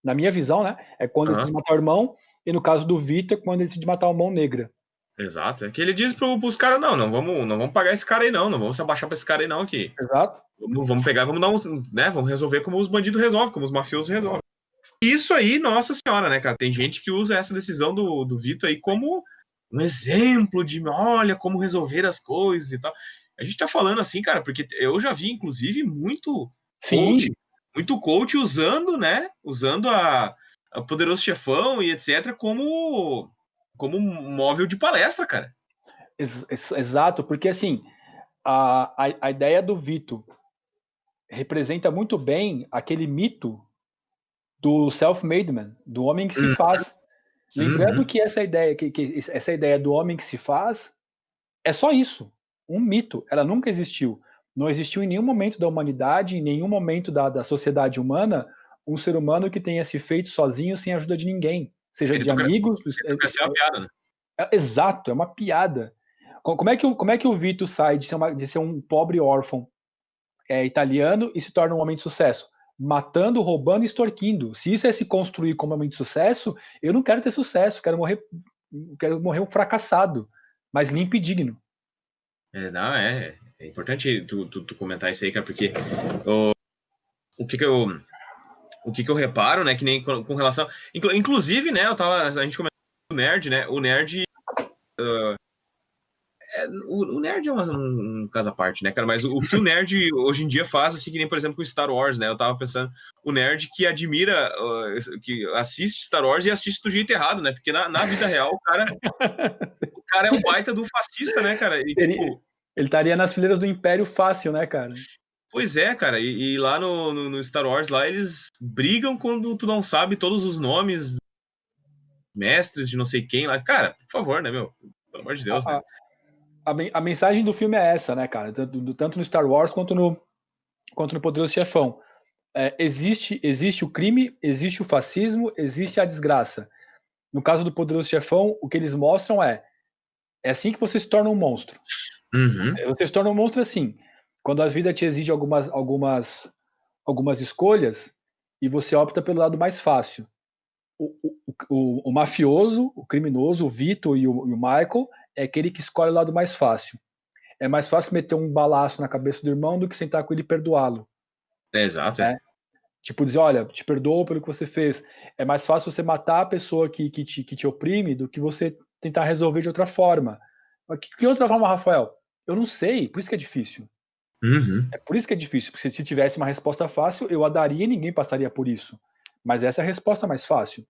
na minha visão, né? É quando ele decide matar o irmão, e no caso do Vito, é quando ele decide matar o Mão Negra. Exato, é que ele diz pros caras, não vamos pagar esse cara aí não vamos se abaixar pra esse cara aí não aqui. Exato. Vamos pegar, vamos dar né, vamos resolver como os bandidos resolvem, como os mafiosos resolvem. Isso aí, nossa senhora, né, cara, tem gente que usa essa decisão do Vito aí como um exemplo de, olha, como resolver as coisas e tal. A gente tá falando assim, cara, porque eu já vi, inclusive, muito coach usando, né, a Poderoso Chefão e etc, como móvel de palestra, cara. Exato, porque assim, a ideia do Vito representa muito bem aquele mito do self-made man, do homem que se faz. Lembrando que essa ideia do homem que se faz é só isso, um mito. Ela nunca existiu. Não existiu em nenhum momento da humanidade, em nenhum momento da sociedade humana, um ser humano que tenha se feito sozinho sem a ajuda de ninguém. Seja de amigos. Essa é uma piada, né? Exato, é uma piada. Como é que o Vito sai de ser um pobre órfão italiano e se torna um homem de sucesso? Matando, roubando e extorquindo. Se isso é se construir como homem de sucesso, eu não quero ter sucesso, quero morrer um fracassado, mas limpo e digno. É importante tu comentar isso aí, cara, porque o que eu reparo, né, que nem com relação... Inclusive, né, a gente comentou o nerd, né, o nerd... o nerd é um caso à parte, né, cara, mas o que o nerd hoje em dia faz, assim, que nem, por exemplo, com Star Wars, né, eu tava pensando, o nerd que admira, que assiste Star Wars e assiste do jeito errado, né, porque na vida real, o cara é um baita do fascista, né, cara, e, ele estaria nas fileiras do Império fácil, né, cara? Pois é, cara, e lá no Star Wars, lá eles brigam quando tu não sabe todos os nomes mestres de não sei quem lá. Cara, por favor, né, meu? Pelo amor de Deus, né? A mensagem do filme é essa, né, cara? Tanto no Star Wars quanto no Poderoso Chefão. Existe o crime, existe o fascismo, existe a desgraça. No caso do Poderoso Chefão, o que eles mostram é assim que você se torna um monstro. Você se torna um monstro assim, quando a vida te exige algumas escolhas e você opta pelo lado mais fácil. O mafioso, o criminoso, o Vito e o Michael é aquele que escolhe o lado mais fácil. É mais fácil meter um balaço na cabeça do irmão do que sentar com ele e perdoá-lo. Exato. Tipo, dizer, olha, te perdoo pelo que você fez. É mais fácil você matar a pessoa que te oprime do que você tentar resolver de outra forma. Que outra forma, Rafael? Eu não sei, por isso que é difícil. É por isso que é difícil, porque se tivesse uma resposta fácil, eu a daria e ninguém passaria por isso. Mas essa é a resposta mais fácil.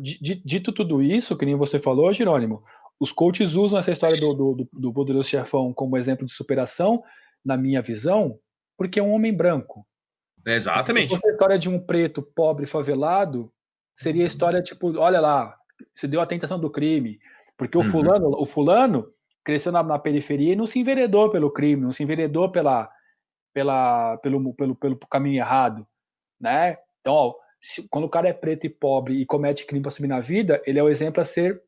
Dito tudo isso, que nem você falou, Jerônimo, os coaches usam essa história do Poderoso Chefão como exemplo de superação, na minha visão, porque é um homem branco. Exatamente. Se fosse a história de um preto, pobre, favelado, seria a história tipo, olha lá, você deu a tentação do crime, porque o fulano cresceu na periferia e não se enveredou pelo crime, não se enveredou pelo caminho errado, né? Então, quando o cara é preto e pobre e comete crime para subir na vida, ele é o exemplo a ser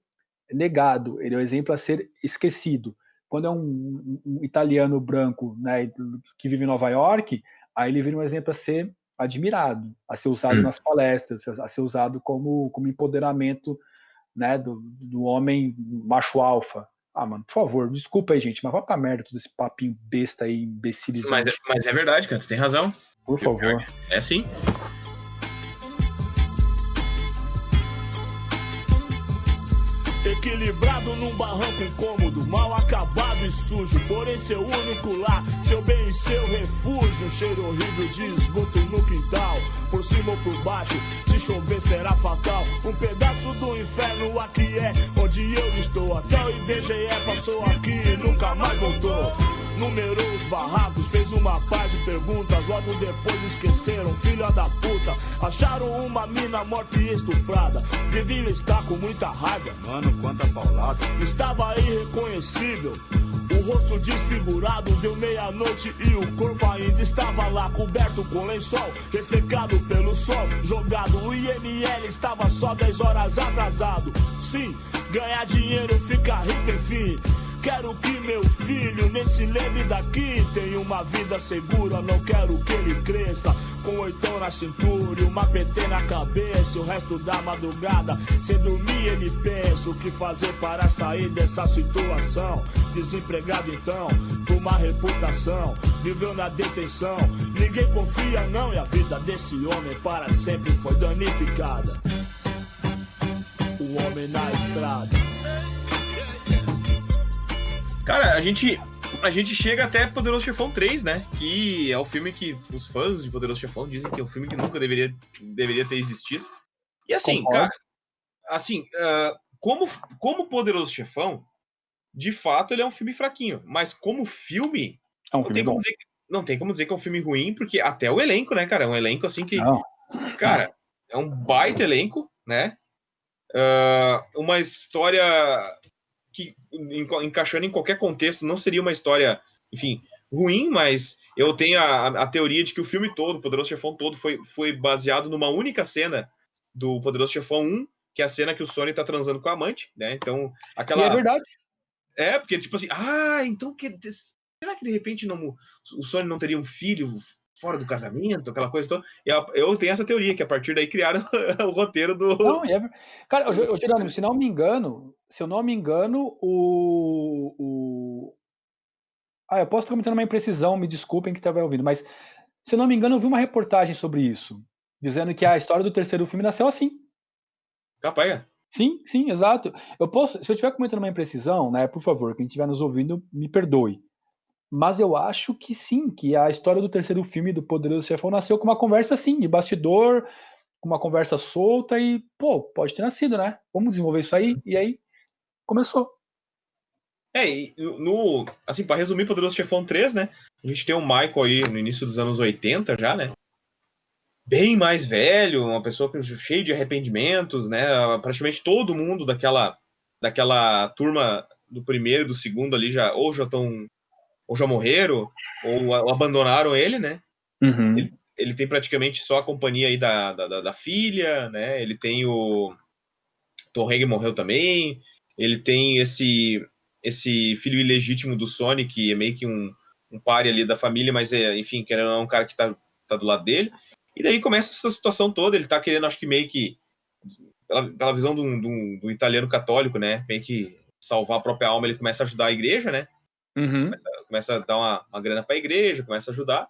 negado, ele é o exemplo a ser esquecido. Quando é um italiano branco, né, que vive em Nova York, aí ele vira um exemplo a ser admirado, a ser usado nas palestras, a ser usado como empoderamento, né, do homem macho alfa. Mano, por favor, desculpa aí, gente, mas vai pra merda todo esse papinho besta aí, imbecilizante. Mas é verdade, cara, você tem razão. Por favor. É sim. Equilibrado num barranco incômodo, mal acabado e sujo, porém seu único lar, seu bem e seu refúgio. Cheiro horrível de esgoto no quintal, por cima ou por baixo, se chover será fatal. Um pedaço do inferno aqui é onde eu estou. Até o IBGE passou aqui e nunca mais voltou. numerou os barracos, fez uma paz de perguntas, logo depois esqueceram, filha da puta. Acharam uma mina morta e estuprada, deviam estar com muita raiva, mano, quanta paulada. Estava irreconhecível, o rosto desfigurado, deu meia-noite e o corpo ainda estava lá, coberto com lençol, ressecado pelo sol, jogado. O IML estava só 10 horas atrasado. Sim, ganhar dinheiro, ficar rico, enfim. Quero que meu filho nem se lembre daqui. Tenha uma vida segura, não quero que ele cresça com 8 na cintura e uma PT na cabeça. O resto da madrugada, sem dormir, ele pensa o que fazer para sair dessa situação. Desempregado então, com uma reputação, viveu na detenção. Ninguém confia não, e a vida desse homem para sempre foi danificada. O homem na estrada. Cara, a gente chega até Poderoso Chefão 3, né? Que é o filme que os fãs de Poderoso Chefão dizem que é um filme que nunca deveria ter existido. E assim, Concordo. cara, assim, como Poderoso Chefão, de fato ele é um filme fraquinho, mas como filme, É um não filme tem bom. como dizer que é um filme ruim, porque até o elenco, né, cara? É um elenco assim que, Não. cara, é um baita elenco, né? Uma história que, encaixando em qualquer contexto, não seria uma história, enfim, ruim, mas eu tenho a teoria de que o filme todo, Poderoso Chefão todo, foi baseado numa única cena do Poderoso Chefão 1, que é a cena que o Sonny tá transando com a amante, né? Então, E é verdade. porque, tipo assim, então, será que de repente o Sonny não teria um filho fora do casamento, aquela coisa toda? Eu tenho essa teoria, que a partir daí criaram o roteiro do... Não, cara, Jerônimo, se eu não me engano, eu posso estar cometendo uma imprecisão, me desculpem que estava ouvindo, mas se eu não me engano, eu vi uma reportagem sobre isso, dizendo que a história do terceiro filme nasceu assim. Capaz, Sim, exato. Se eu estiver cometendo uma imprecisão, né, por favor, quem estiver nos ouvindo, me perdoe. Mas eu acho que sim, que a história do terceiro filme do Poderoso Chefão nasceu com uma conversa assim, de bastidor, com uma conversa solta e, pode ter nascido, né? Vamos desenvolver isso aí, e aí começou. assim, pra resumir Poderoso Chefão 3, né? A gente tem o Michael aí no início dos anos 80 já, né? Bem mais velho, uma pessoa cheia de arrependimentos, né? Praticamente todo mundo daquela turma do primeiro e do segundo ali ou já morreram, ou abandonaram ele, né? Uhum. Ele tem praticamente só a companhia aí da filha, né? Ele tem o Tom Hanks morreu também, ele tem esse filho ilegítimo do Sonny, que é meio que um páreo ali da família, mas enfim, que é um cara que tá do lado dele. E daí começa essa situação toda, ele tá querendo, acho que meio que, pela visão do italiano católico, né, meio que salvar a própria alma, ele começa a ajudar a igreja, né, Uhum. começa a dar uma grana pra igreja, começa a ajudar,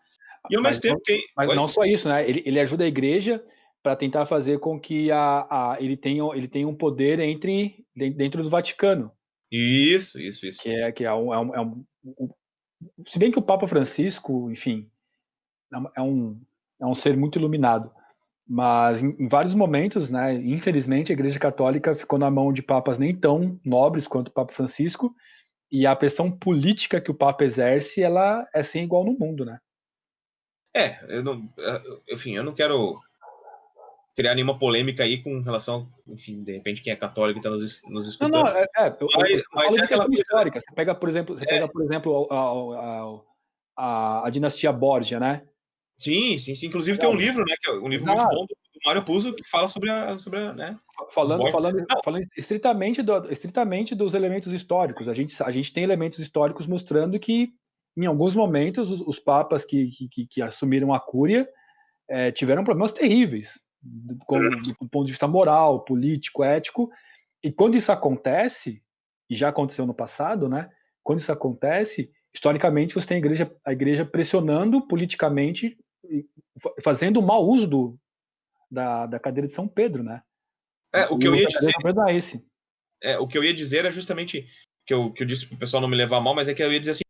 e ao mesmo tempo tem... Mas não só isso, né, ele ajuda a igreja para tentar fazer com que ele tenha um poder dentro do Vaticano. Isso. Que é se bem que o Papa Francisco, enfim, é um ser muito iluminado, mas em vários momentos, né, infelizmente a Igreja Católica ficou na mão de papas nem tão nobres quanto o Papa Francisco, e a pressão política que o Papa exerce, ela é sem igual no mundo, né? Eu não quero criar nenhuma polêmica aí com relação, enfim, de repente quem é católico está nos escutando. Não, mas é aquela coisa histórica. Você pega, por exemplo, a dinastia Borgia, né? Sim. Inclusive tem um livro, né, que é um livro muito bom do Mário Puzo, que fala sobre né? Falando estritamente dos elementos históricos. A gente tem elementos históricos mostrando que, em alguns momentos, os papas que assumiram a cúria tiveram problemas terríveis, do ponto de vista moral, político, ético. E quando isso acontece, e já aconteceu no passado, né? Quando isso acontece, historicamente você tem a igreja pressionando politicamente, fazendo mau uso da cadeira de São Pedro, né? O que eu ia dizer, o que eu ia dizer é justamente que eu disse para o pessoal não me levar mal, mas é que eu ia dizer assim,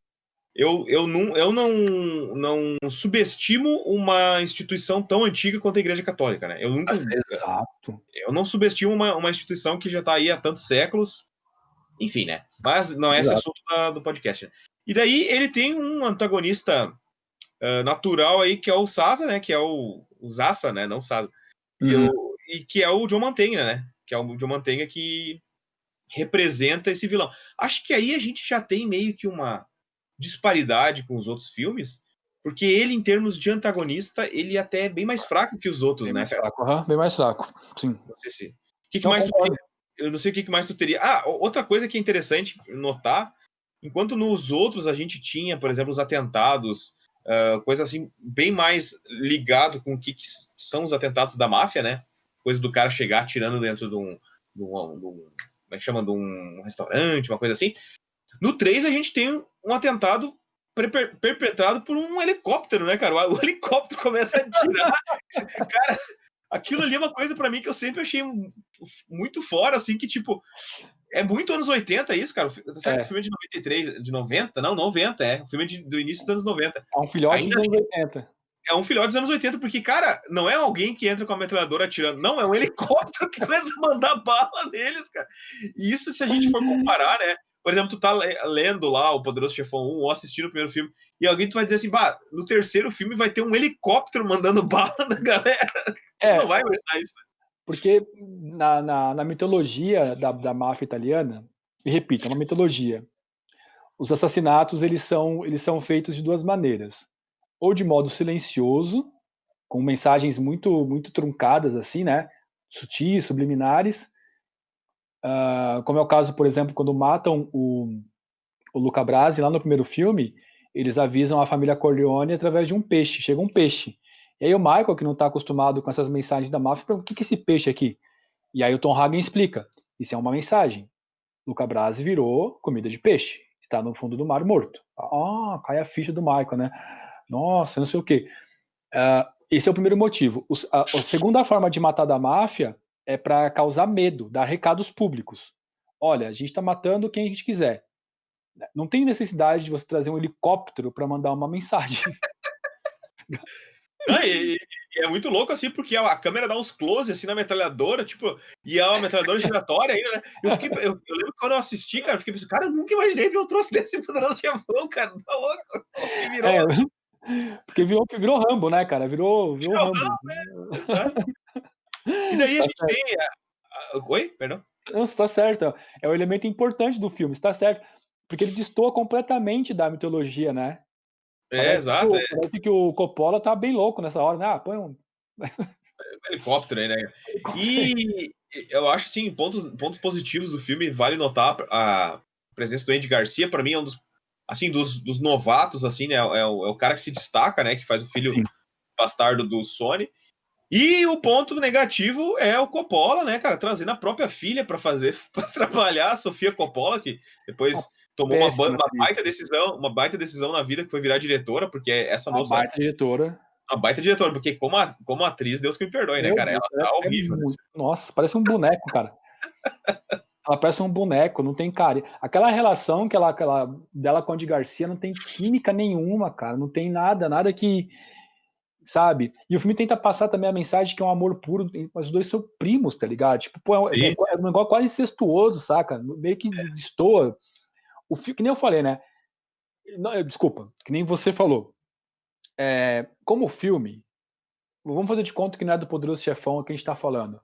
eu não subestimo uma instituição tão antiga quanto a Igreja Católica, né? Exato. Eu não subestimo uma instituição que já está aí há tantos séculos, enfim, né? Mas não é esse assunto do podcast, né? E daí ele tem um antagonista natural aí, que é o Sasa, né? Que é o Zassa, né? Não Sasa. E que é o John Mantegna, né? Que é o John Mantegna que representa esse vilão. Acho que aí a gente já tem meio que uma disparidade com os outros filmes, porque ele, em termos de antagonista, ele até é bem mais fraco que os outros, bem né, cara? Fraco, bem mais fraco, sim. Não sei se... que mais tu teria? Eu não sei o que mais tu teria. Outra coisa que é interessante notar, enquanto nos outros a gente tinha, por exemplo, os atentados, coisa assim, bem mais ligado com o que são os atentados da máfia, né? Coisa do cara chegar atirando dentro de um como é que chama? De um restaurante, uma coisa assim. No 3 a gente tem um atentado perpetrado por um helicóptero, né, cara? O helicóptero começa a atirar. Cara, aquilo ali é uma coisa pra mim que eu sempre achei muito fora, assim, que tipo, é muito anos 80 isso, cara. Sabe, o filme é de 93, de 90? Não, 90, o filme é do início dos anos 90. É um filhote dos anos 80. É um filhote dos anos 80, porque, cara, não é alguém que entra com a metralhadora atirando, não, é um helicóptero que começa a mandar bala neles, cara. E isso, se a gente for comparar, né? Por exemplo, tu tá lendo lá o Poderoso Chefão 1 ou assistindo o primeiro filme, e alguém tu vai dizer assim, no terceiro filme vai ter um helicóptero mandando bala na galera. Tu não vai imaginar isso. Porque na mitologia da máfia italiana, e repito, é uma mitologia, os assassinatos eles são feitos de duas maneiras. Ou de modo silencioso, com mensagens muito, muito truncadas, assim, né? Sutis, subliminares. Como é o caso, por exemplo, quando matam o Luca Brasi, lá no primeiro filme, eles avisam a família Corleone através de um peixe. Chega um peixe. E aí o Michael, que não está acostumado com essas mensagens da máfia, pergunta, o que é esse peixe aqui? E aí o Tom Hagen explica, isso é uma mensagem. Luca Brasi virou comida de peixe. Está no fundo do mar morto. Cai a ficha do Michael, né? Nossa, não sei o quê. Esse é o primeiro motivo. A segunda forma de matar da máfia é para causar medo, dar recados públicos. Olha, a gente está matando quem a gente quiser. Não tem necessidade de você trazer um helicóptero para mandar uma mensagem. É muito louco, assim, porque a câmera dá uns close, assim, na metralhadora, tipo, e é uma metralhadora giratória ainda, né? Eu lembro que quando eu assisti, cara, eu fiquei pensando, cara, eu nunca imaginei ver um troço desse Poderoso Chefão, cara, tá louco? Porque virou Rambo, né, cara? Virou Rambo. Exato. E daí a gente tem... Oi? Perdão? Não, está certo. É um elemento importante do filme, está certo. Porque ele destoa completamente da mitologia, né? Exato. Parece que o Coppola tá bem louco nessa hora, né? Põe um helicóptero aí, né? E eu acho, assim, pontos positivos do filme, vale notar a presença do Andy Garcia, para mim é um dos, assim, dos novatos, assim, né? É o cara que se destaca, né? Que faz o filho bastardo do Sony. E o ponto negativo é o Coppola, né, cara? Trazendo a própria filha para trabalhar, a Sofia Coppola, que depois tomou uma baita decisão na vida, que foi virar diretora, porque essa moça... Uma baita diretora, porque como atriz, Deus que me perdoe, né, cara? Ela tá horrível. Nossa, parece um boneco, cara. Ela parece um boneco, não tem cara. Aquela relação dela com a Andy Garcia não tem química nenhuma, cara. Não tem nada que... Sabe? E o filme tenta passar também a mensagem que é um amor puro, mas os dois são primos, tá ligado? Tipo, pô, é um negócio quase incestuoso, saca? Meio que destoa. O filme, que nem eu falei, né? Não, desculpa, que nem você falou. Como filme, vamos fazer de conta que não é do Poderoso Chefão que a gente tá falando.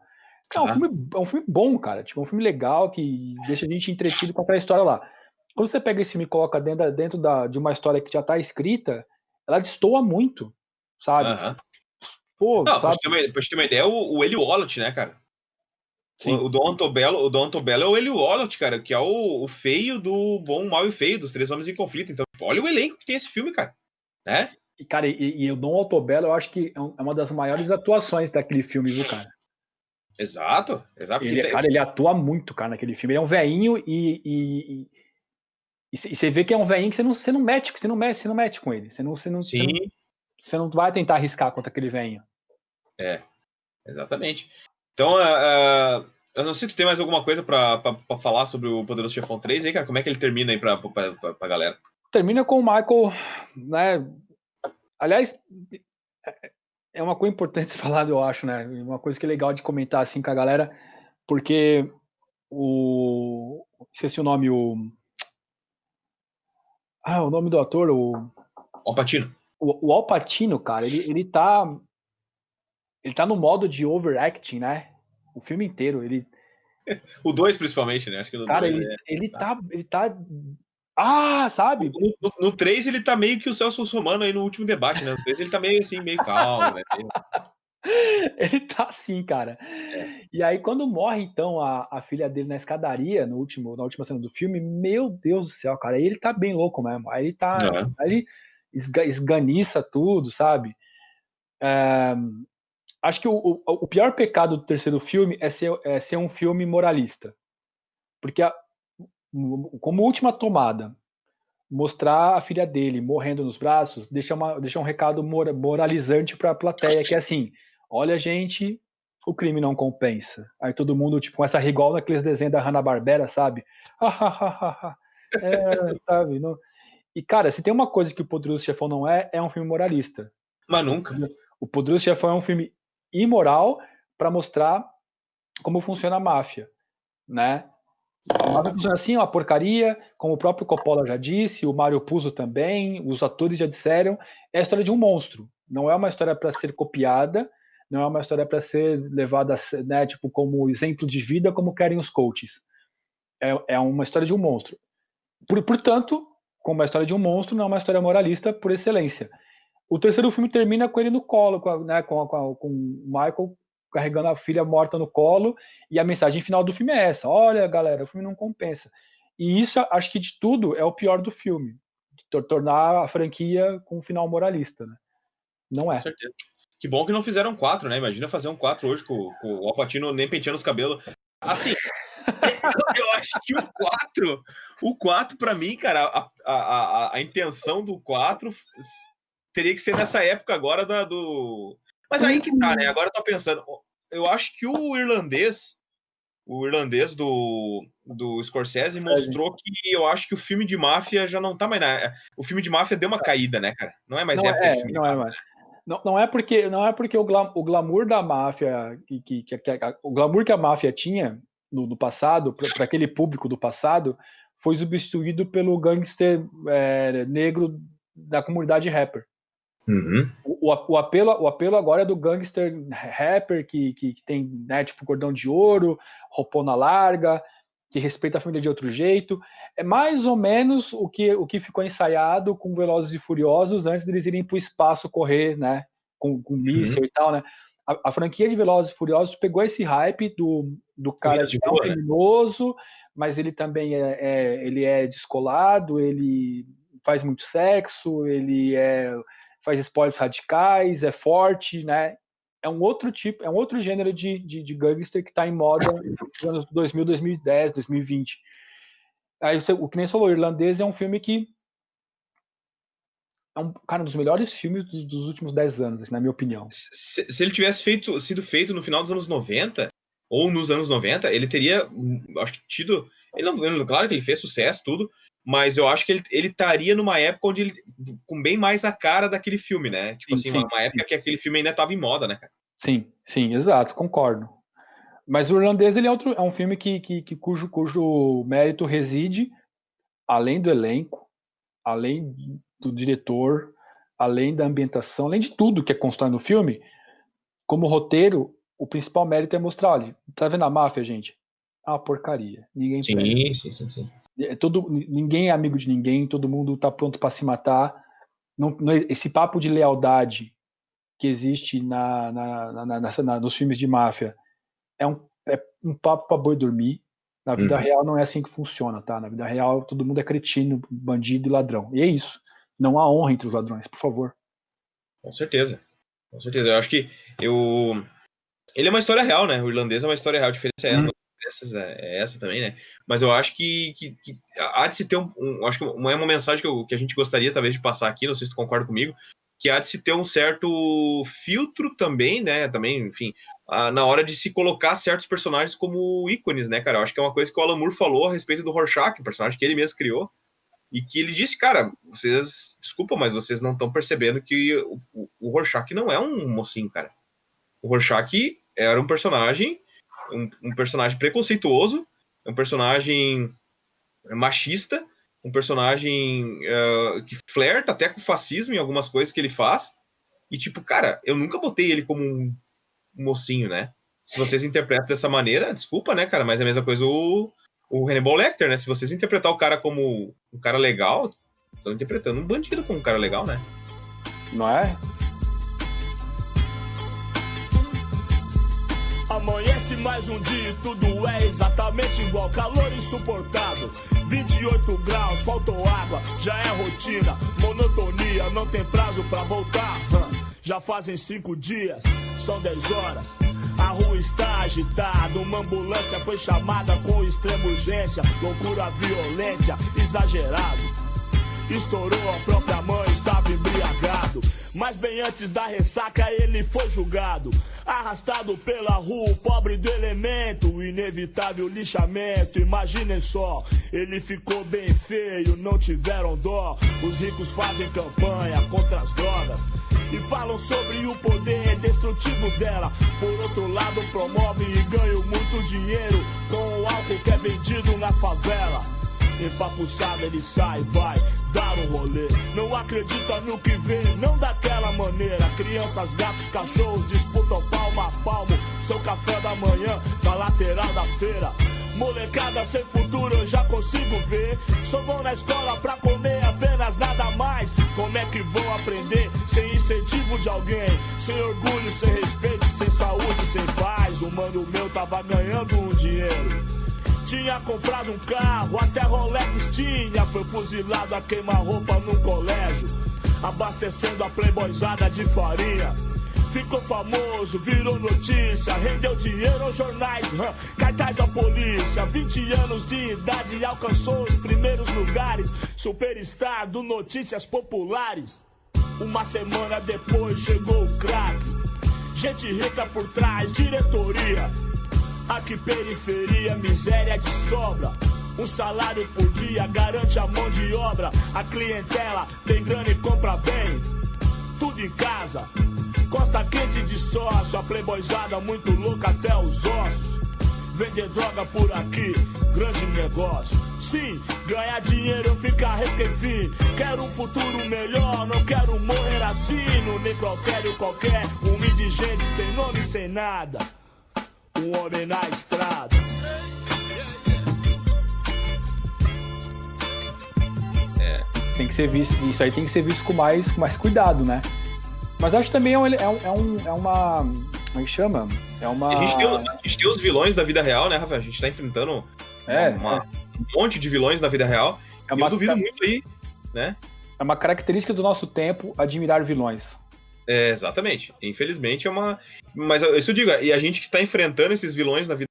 É um filme bom, cara. Tipo, um filme legal que deixa a gente entretido com aquela história lá. Quando você pega esse filme e coloca dentro de uma história que já tá escrita, ela destoa muito. Sabe? Pô, não, sabe? Pra te ter uma ideia, o Eli Wallach, né, cara? O Don Antobello é o Eli Wallach, cara, que é o feio do Bom, Mal e Feio, dos Três Homens em Conflito. Então, olha o elenco que tem esse filme, cara. Né? E, cara, e o Don Antobello, eu acho que é uma das maiores atuações daquele filme, viu, cara? Exato. Ele atua muito, cara, naquele filme. Ele é um veinho e você vê que é um veinho que você não mete com ele. Você não vai tentar arriscar contra aquele veinho. Exatamente. Então, eu não sei se tu tem mais alguma coisa pra falar sobre o Poderoso Chefão 3 aí, cara. Como é que ele termina aí pra galera? Termina com o Michael, né? Aliás, é uma coisa importante de falar, eu acho, né? Uma coisa que é legal de comentar assim com a galera, porque esqueci o nome, O nome do ator, Al Pacino. O Al Pacino, cara, ele tá no modo de overacting, né? O filme inteiro, O 2, principalmente, né? Acho que no cara, 2 ele tá sabe? No 3 ele tá meio que o Celso Russomano aí no último debate, né? No 3 ele tá meio assim, meio calmo, né? Ele tá assim, cara. E aí, quando morre, então, a filha dele na escadaria, na última cena do filme, meu Deus do céu, cara, aí ele tá bem louco mesmo. Aí ele tá. Aí ele esganiça tudo, sabe? Acho que o pior pecado do terceiro filme é ser um filme moralista. Porque, como última tomada, mostrar a filha dele morrendo nos braços deixa um recado moralizante pra plateia, que é assim: olha, gente, o crime não compensa. Aí todo mundo, tipo, começa a rir igual naqueles desenhos da Hanna-Barbera, sabe? Sabe? Não... E, cara, se tem uma coisa que o Poderoso Chefão não é um filme moralista. Mas nunca. O Poderoso Chefão é um filme imoral para mostrar como funciona a máfia, né? A máfia funciona assim, é uma porcaria, como o próprio Coppola já disse, o Mario Puzo também, os atores já disseram, é a história de um monstro. Não é uma história para ser copiada, não é uma história para ser levada, né, tipo, como exemplo de vida, como querem os coaches. É uma história de um monstro. Portanto, como é a história de um monstro, não é uma história moralista por excelência. O terceiro filme termina com ele no colo, com o Michael carregando a filha morta no colo, e a mensagem final do filme é essa: olha, galera, o filme não compensa. E isso, acho que de tudo, é o pior do filme, tornar a franquia com um final moralista, né? Não é. Com certeza. Que bom que não fizeram 4, né? Imagina fazer um 4 hoje com o Al Pacino nem penteando os cabelos. Assim, eu acho que o 4 pra mim, cara, a intenção do 4 teria que ser nessa época agora do... Mas aí que tá, né? Agora eu tô pensando, eu acho que o irlandês do Scorsese mostrou que eu acho que o filme de máfia já não tá mais o filme de máfia deu uma caída, né, cara? Não é mais época de filme de máfia. Não é porque o glamour da máfia, o glamour que a máfia tinha no passado, para aquele público do passado, foi substituído pelo gangster negro da comunidade rapper. Uhum. O apelo agora é do gangster rapper que tem, né, tipo, cordão de ouro, roupona larga, que respeita a família de outro jeito. É mais ou menos o que ficou ensaiado com Velozes e Furiosos antes deles irem para o espaço correr, né, com míssil e tal, né? A franquia de Velozes e Furiosos pegou esse hype do cara que é um criminoso, mas ele também ele é descolado, ele faz muito sexo, ele faz esportes radicais, é forte, né? É um outro tipo, é um outro gênero de gangster que está em moda nos anos 2000, 2010, 2020. Aí o que nem você falou, o Irlandês é um filme que é um dos melhores filmes dos últimos 10 anos, assim, na minha opinião. Se ele tivesse sido feito no final dos anos 90, ou nos anos 90, ele teria, acho que tido... claro que ele fez sucesso, tudo, mas eu acho que ele estaria numa época onde ele, com bem mais a cara daquele filme, né? Tipo assim, uma época que aquele filme ainda estava em moda, né, cara? Sim, exato, concordo. Mas o Irlandês ele é um filme cujo mérito reside, além do elenco, além do diretor, além da ambientação, além de tudo que é constrói no filme, como roteiro, o principal mérito é mostrar, olha, tá vendo a máfia, gente? É uma porcaria. Ninguém presta. Sim. Ninguém é amigo de ninguém, todo mundo tá pronto para se matar. Esse papo de lealdade que existe nos filmes de máfia é um papo para boi dormir. Na vida real não é assim que funciona, tá? Na vida real todo mundo é cretino, bandido e ladrão. E é isso. Não há honra entre os ladrões, por favor. Com certeza. Eu acho que ele é uma história real, né? O Irlandês é uma história real. A diferença é essa também, né? Mas eu acho que há de se ter acho que é uma mensagem que a gente gostaria talvez de passar aqui, não sei se tu concorda comigo, que há de se ter um certo filtro também, né? Também, enfim, na hora de se colocar certos personagens como ícones, né, cara? Eu acho que é uma coisa que o Alan Moore falou a respeito do Rorschach, personagem que ele mesmo criou, e que ele disse, cara, desculpa, mas vocês não estão percebendo que o Rorschach não é um mocinho, cara. O Rorschach era um personagem preconceituoso, um personagem machista, um personagem que flerta até com o fascismo em algumas coisas que ele faz. E, tipo, cara, eu nunca botei ele como um mocinho, né? Se vocês interpretam dessa maneira, desculpa, né, cara? Mas é a mesma coisa o Hannibal Lecter, né? Se vocês interpretar o cara como um cara legal, estão interpretando um bandido como um cara legal, né? Não é? Amanhece mais um dia e tudo é exatamente igual. Calor insuportável, 28 graus, faltou água, já é rotina. Monotonia, não tem prazo pra voltar. Já fazem 5 dias, são 10 horas. A rua está agitada, uma ambulância foi chamada com extrema urgência. Loucura, violência, exagerado. Estourou a própria mãe, estava embriagado. Mas bem antes da ressaca ele foi julgado. Arrastado pela rua, o pobre do elemento. O inevitável lixamento, imaginem só. Ele ficou bem feio, não tiveram dó. Os ricos fazem campanha contra as drogas e falam sobre o poder destrutivo dela. Por outro lado promovem e ganham muito dinheiro com o álcool que é vendido na favela. Empapuçado ele sai, vai dar um rolê. Não acredita no que vê, não daquela maneira. Crianças, gatos, cachorros disputam palmo a palmo seu café da manhã na lateral da feira. Molecada sem futuro eu já consigo ver. Só vão na escola pra comer apenas nada mais. Como é que vão aprender sem incentivo de alguém? Sem orgulho, sem respeito, sem saúde, sem paz. O mano meu tava ganhando um dinheiro, tinha comprado um carro, até Rolex tinha. Foi fuzilado a queima-roupa num colégio, abastecendo a playboyzada de farinha. Ficou famoso, virou notícia, rendeu dinheiro aos jornais, cartaz à polícia. 20 anos de idade e alcançou os primeiros lugares. Superstar do Notícias Populares. Uma semana depois chegou o crack. Gente rica por trás, diretoria. Aqui periferia, miséria de sobra. Um salário por dia garante a mão de obra. A clientela tem grana e compra bem. Tudo em casa, costa quente de sócio. A playboyzada muito louca até os ossos. Vender droga por aqui, grande negócio. Sim, ganhar dinheiro, ficar rico enfim. Quero um futuro melhor, não quero morrer assim. No necrotério qualquer, um indigente sem nome, sem nada. Um homem na estrada. Tem que ser visto, isso aí tem que ser visto com mais cuidado, né? Mas acho que também é uma... Como é que chama? É uma... A gente tem os vilões da vida real, né, Rafael? A gente tá enfrentando um monte de vilões da vida real. E eu duvido muito aí, né? É uma característica do nosso tempo admirar vilões. É, exatamente. Infelizmente é uma... Mas isso eu digo, e a gente que está enfrentando esses vilões na vida,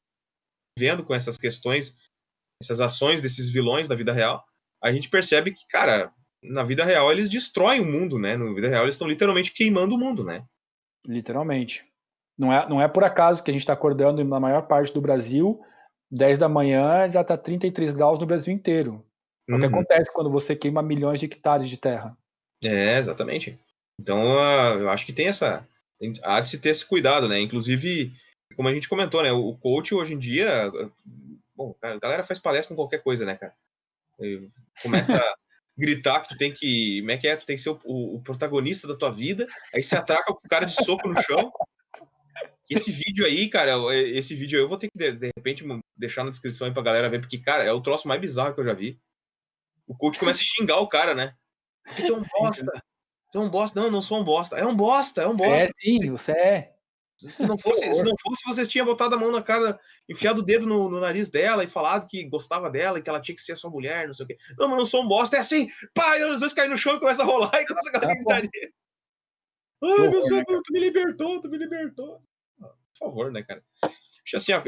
vendo com essas questões, essas ações desses vilões da vida real, a gente percebe que, cara, na vida real eles destroem o mundo, né? Na vida real eles estão literalmente queimando o mundo, né? Literalmente. Não é por acaso que a gente está acordando na maior parte do Brasil, 10 da manhã já está 33 graus no Brasil inteiro. É o que acontece quando você queima milhões de hectares de terra. É, exatamente. Então, eu acho que há de se ter esse cuidado, né? Inclusive, como a gente comentou, né? O coach hoje em dia, bom, a galera faz palestra com qualquer coisa, né, cara? Começa a gritar que tu tem que, como é que é? Tu tem que ser o protagonista da tua vida, aí se atraca com o cara de soco no chão. E esse vídeo aí, cara, eu vou ter que, de repente, deixar na descrição aí pra galera ver, porque, cara, é o troço mais bizarro que eu já vi. O coach começa a xingar o cara, né? Porque tu é um bosta. Tu é um bosta. Não sou um bosta. É um bosta. É, sim, você é. Se não fosse, vocês tinham botado a mão na cara, enfiado o dedo no nariz dela e falado que gostava dela e que ela tinha que ser sua mulher, não sei o quê. Não, mas não sou um bosta. É assim, pá, os dois caem no chão e começa a rolar e começa a gritaria. Ai, meu senhor, tu me libertou. Por favor, né, cara? Acho assim, ó,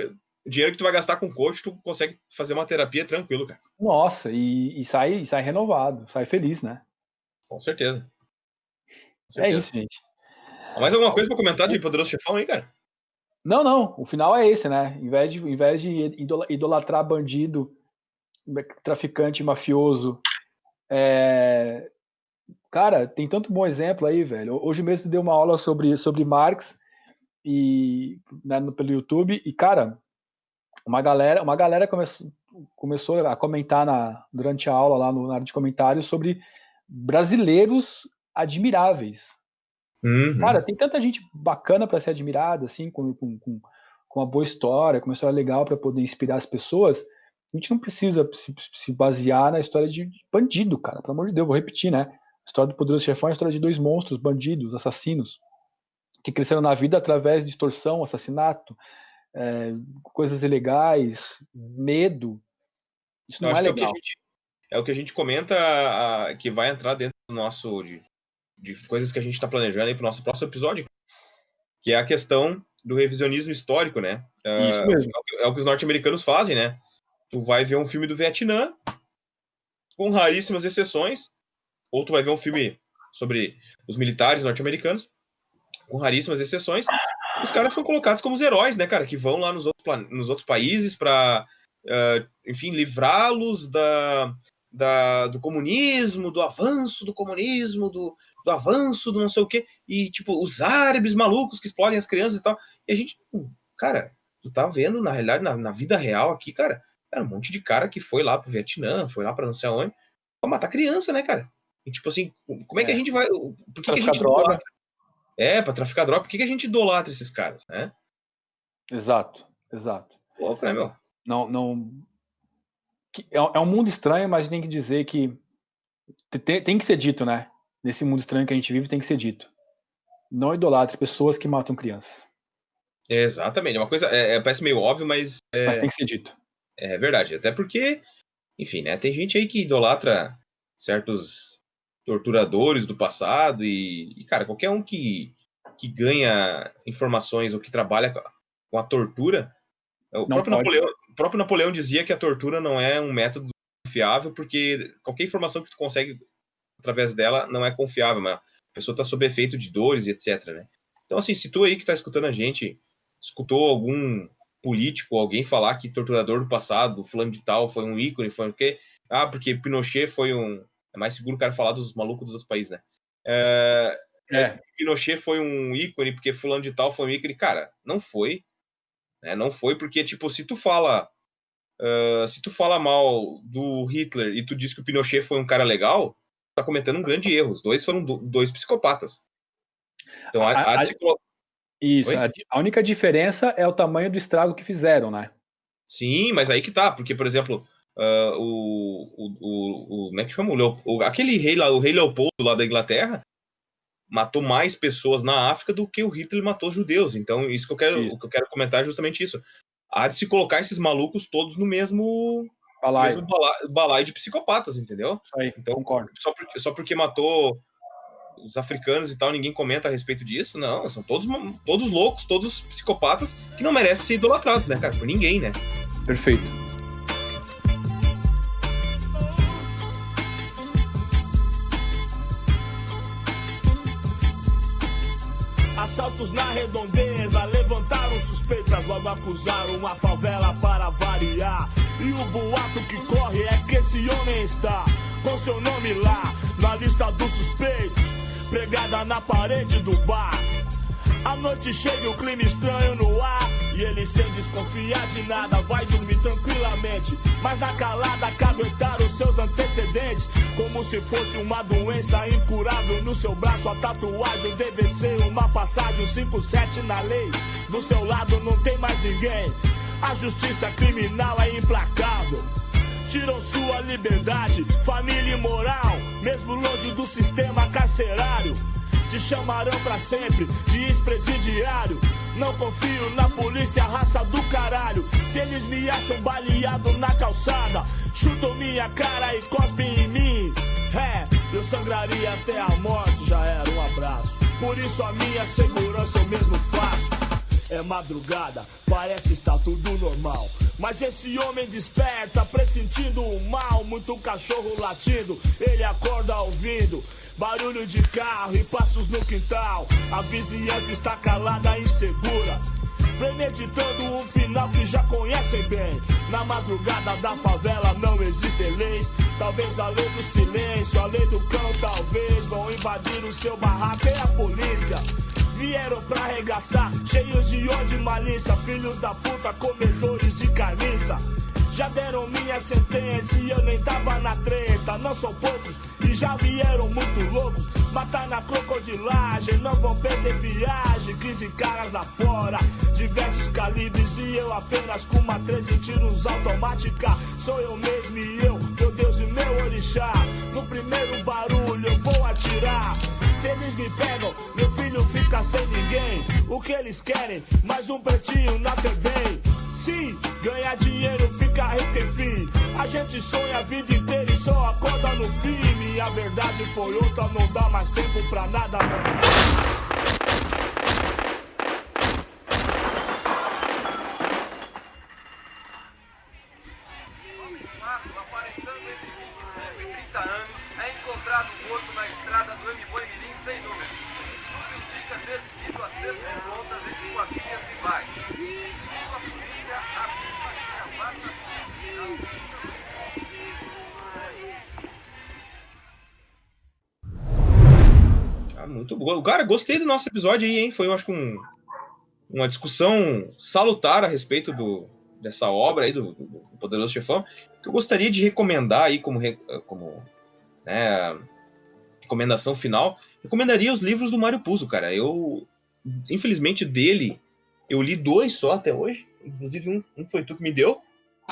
o dinheiro que tu vai gastar com coach, tu consegue fazer uma terapia tranquilo, cara. Nossa, e sai renovado, sai feliz, né? Com certeza. É isso, gente. Mais alguma coisa pra comentar de Poderoso Chefão aí, cara? Não. O final é esse, né? Em vez de idolatrar bandido, traficante, mafioso, cara, tem tanto bom exemplo aí, velho. Hoje mesmo dei uma aula sobre Marx e, né, pelo YouTube, e, cara, uma galera começou a comentar durante a aula lá na área de comentários sobre brasileiros admiráveis. Cara, tem tanta gente bacana para ser admirada, assim, com uma boa história, com uma história legal para poder inspirar as pessoas. A gente não precisa se basear na história de bandido, cara. Pelo amor de Deus, vou repetir, né? A história do Poderoso Chefão é a história de 2 monstros, bandidos, assassinos, que cresceram na vida através de extorsão, assassinato, coisas ilegais, medo. Isso não é legal. É o que a gente comenta, que vai entrar dentro do nosso... de coisas que a gente está planejando aí para o nosso próximo episódio, que é a questão do revisionismo histórico, né? Isso mesmo. É o que os norte-americanos fazem, né? Tu vai ver um filme do Vietnã, com raríssimas exceções, ou tu vai ver um filme sobre os militares norte-americanos, com raríssimas exceções. Os caras são colocados como os heróis, né, cara? Que vão lá nos outros países para, enfim, livrá-los do comunismo, do avanço do comunismo, do avanço do não sei o quê, e, tipo, os árabes malucos que explodem as crianças e tal. E a gente, cara, tu tá vendo, na realidade, na vida real aqui, cara, um monte de cara que foi lá pro Vietnã, foi lá pra não sei aonde, pra matar criança, né, cara? E, tipo assim, como é que a gente vai... Por que a gente idolatra? Pra traficar droga. Por que a gente idolatra esses caras, né? Exato. Louco, né, meu? Não... É um mundo estranho, mas tem que dizer que... Tem que ser dito, né? Nesse mundo estranho que a gente vive, tem que ser dito. Não idolatre pessoas que matam crianças. Exatamente. É uma coisa... parece meio óbvio, mas... Mas tem que ser dito. É verdade. Até porque, enfim, né? Tem gente aí que idolatra certos torturadores do passado e cara, qualquer um que ganha informações ou que trabalha com a tortura... O próprio Napoleão dizia que a tortura não é um método confiável, porque qualquer informação que tu consegue através dela não é confiável, mas a pessoa está sob efeito de dores e etc, né? Então, assim, se tu aí que está escutando a gente escutou algum político, alguém falar que torturador do passado, fulano de tal, foi um ícone, foi o quê? Porque Pinochet foi um... É mais seguro o cara falar dos malucos dos outros países, né? Pinochet foi um ícone porque fulano de tal foi um ícone. Cara, não foi. Né? Não foi porque, tipo, se tu fala mal do Hitler e tu diz que o Pinochet foi um cara legal, tu tá cometendo um grande erro. Os dois foram 2 psicopatas. Então, Isso, a única diferença é o tamanho do estrago que fizeram, né? Sim, mas aí que tá, porque, por exemplo, como é que chama? Aquele rei lá, o rei Leopoldo lá da Inglaterra, matou mais pessoas na África do que o Hitler matou judeus. Então, o que eu quero comentar é justamente isso. Há de se colocar esses malucos todos no mesmo balaio de psicopatas, entendeu? Aí, então, concordo. Só porque matou os africanos e tal, ninguém comenta a respeito disso? Não, são todos loucos, todos psicopatas que não merecem ser idolatrados, né, cara? Por ninguém, né? Perfeito. Assaltos na redondeza, levantaram suspeitas, logo acusaram a favela para variar. E o boato que corre é que esse homem está com seu nome lá, na lista dos suspeitos, pregada na parede do bar. A noite chega e o clima estranho no ar, e ele sem desconfiar de nada vai dormir tranquilamente, mas na calada caguetar os seus antecedentes, como se fosse uma doença incurável no seu braço. A tatuagem deve ser uma passagem 57 na lei. Do seu lado não tem mais ninguém, a justiça criminal é implacável. Tiram sua liberdade, família e moral, mesmo longe do sistema carcerário. Te chamarão pra sempre de ex-presidiário. Não confio na polícia, raça do caralho. Se eles me acham baleado na calçada, chutam minha cara e cospem em mim. Eu sangraria até a morte, já era um abraço. Por isso a minha segurança eu mesmo faço. É madrugada, parece estar tudo normal, mas esse homem desperta, pressentindo o mal. Muito cachorro latindo, ele acorda ouvindo barulho de carro e passos no quintal. A vizinhança está calada e insegura, premeditando um final que já conhecem bem. Na madrugada da favela não existem leis, talvez a lei do silêncio, a lei do cão. Talvez vão invadir o seu barraco e a polícia vieram pra arregaçar, cheios de ódio e malícia. Filhos da puta, comedores de carniça, Já deram minha sentença e eu nem tava na treta. Não são poucos e já vieram muito loucos. Matar na crocodilagem, não vão perder viagem. 15 caras lá fora, diversos calibres. E eu apenas com uma 13 tiros automática. Sou eu mesmo e eu, meu Deus e meu orixá. No primeiro barulho eu vou atirar. Se eles me pegam, meu filho fica sem ninguém. O que eles querem? Mais um pretinho na FEBEM. Sim, ganhar dinheiro, fica rico enfim. A gente sonha a vida inteira e só acorda no fim. E a verdade foi outra, não dá mais tempo pra nada. Aparentando entre 25 e 30 anos, é encontrado morto na estrada do Mboi Mirim sem número. Tudo indica ter sido acerto de contas entre quadrilhas rivais. Segundo a polícia, a vítima tinha vasta Muito bom. Cara, gostei do nosso episódio aí, hein? Foi, eu acho, uma discussão salutar a respeito dessa obra aí do Poderoso Chefão, que eu gostaria de recomendar aí como recomendação final. Recomendaria os livros do Mário Puzo, cara. Eu, infelizmente, dele, eu li 2 só até hoje. Inclusive, um foi tu que me deu,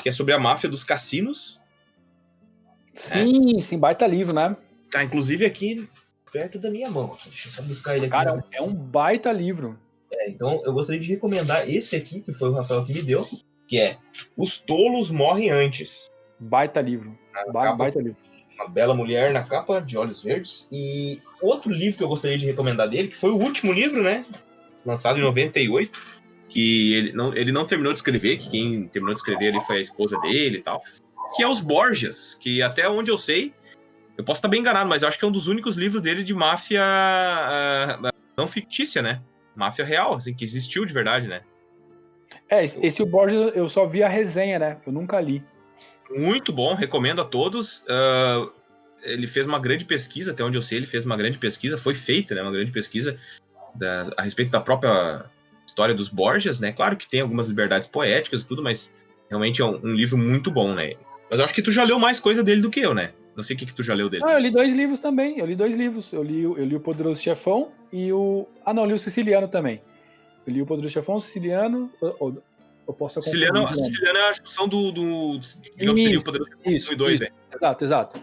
que é sobre a máfia dos cassinos. Sim, sim, baita livro, né? Tá, inclusive, aqui perto da minha mão. Deixa eu só buscar ele aqui. Cara, é um baita livro. Então, eu gostaria de recomendar esse aqui, que foi o Rafael que me deu, que é Os Tolos Morrem Antes. Baita livro. Baita livro. Uma bela mulher na capa, de olhos verdes. E outro livro que eu gostaria de recomendar dele, que foi o último livro, né? Lançado em 98, que ele não terminou de escrever, que quem terminou de escrever ali foi a esposa dele e tal, que é Os Borgias, que até onde eu sei, eu posso estar bem enganado, mas eu acho que é um dos únicos livros dele de máfia não fictícia, né? Máfia real, assim, que existiu de verdade, né? Esse o Borges eu só vi a resenha, né? Eu nunca li. Muito bom, recomendo a todos. Ele fez uma grande pesquisa, até onde eu sei, ele fez uma grande pesquisa, foi feita, né? Uma grande pesquisa a respeito da própria história dos Borgias, né? Claro que tem algumas liberdades poéticas e tudo, mas realmente é um livro muito bom, né? Mas eu acho que tu já leu mais coisa dele do que eu, né? Não sei o que tu já leu dele. Eu li 2 livros também. Eu li 2 livros. Eu li o Poderoso Chefão e o... eu li o Siciliano também. Eu li o Poderoso Chefão, o Siciliano... Eu posso Siciliano é a junção digamos, seria o Poderoso Chefão 1 e 2, velho. Exato.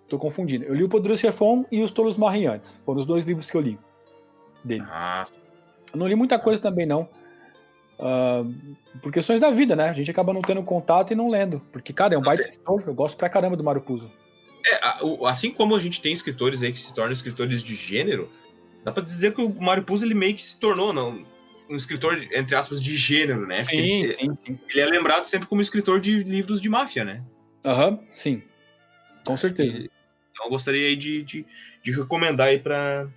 Tô confundindo. Eu li o Poderoso Chefão e Os Tolos Morrem Antes. Foram os 2 livros que eu li dele. Eu não li muita coisa também, não. Por questões da vida, né? A gente acaba não tendo contato e não lendo. Porque, cara, é um baita escritor. Eu gosto pra caramba do Mário Puzo. Assim como a gente tem escritores aí que se tornam escritores de gênero, dá pra dizer que o Mário Puzo, ele meio que se tornou um escritor, entre aspas, de gênero, né? Sim. Ele é lembrado sempre como escritor de livros de máfia, né? Sim. Com certeza. Então eu gostaria aí de recomendar aí pra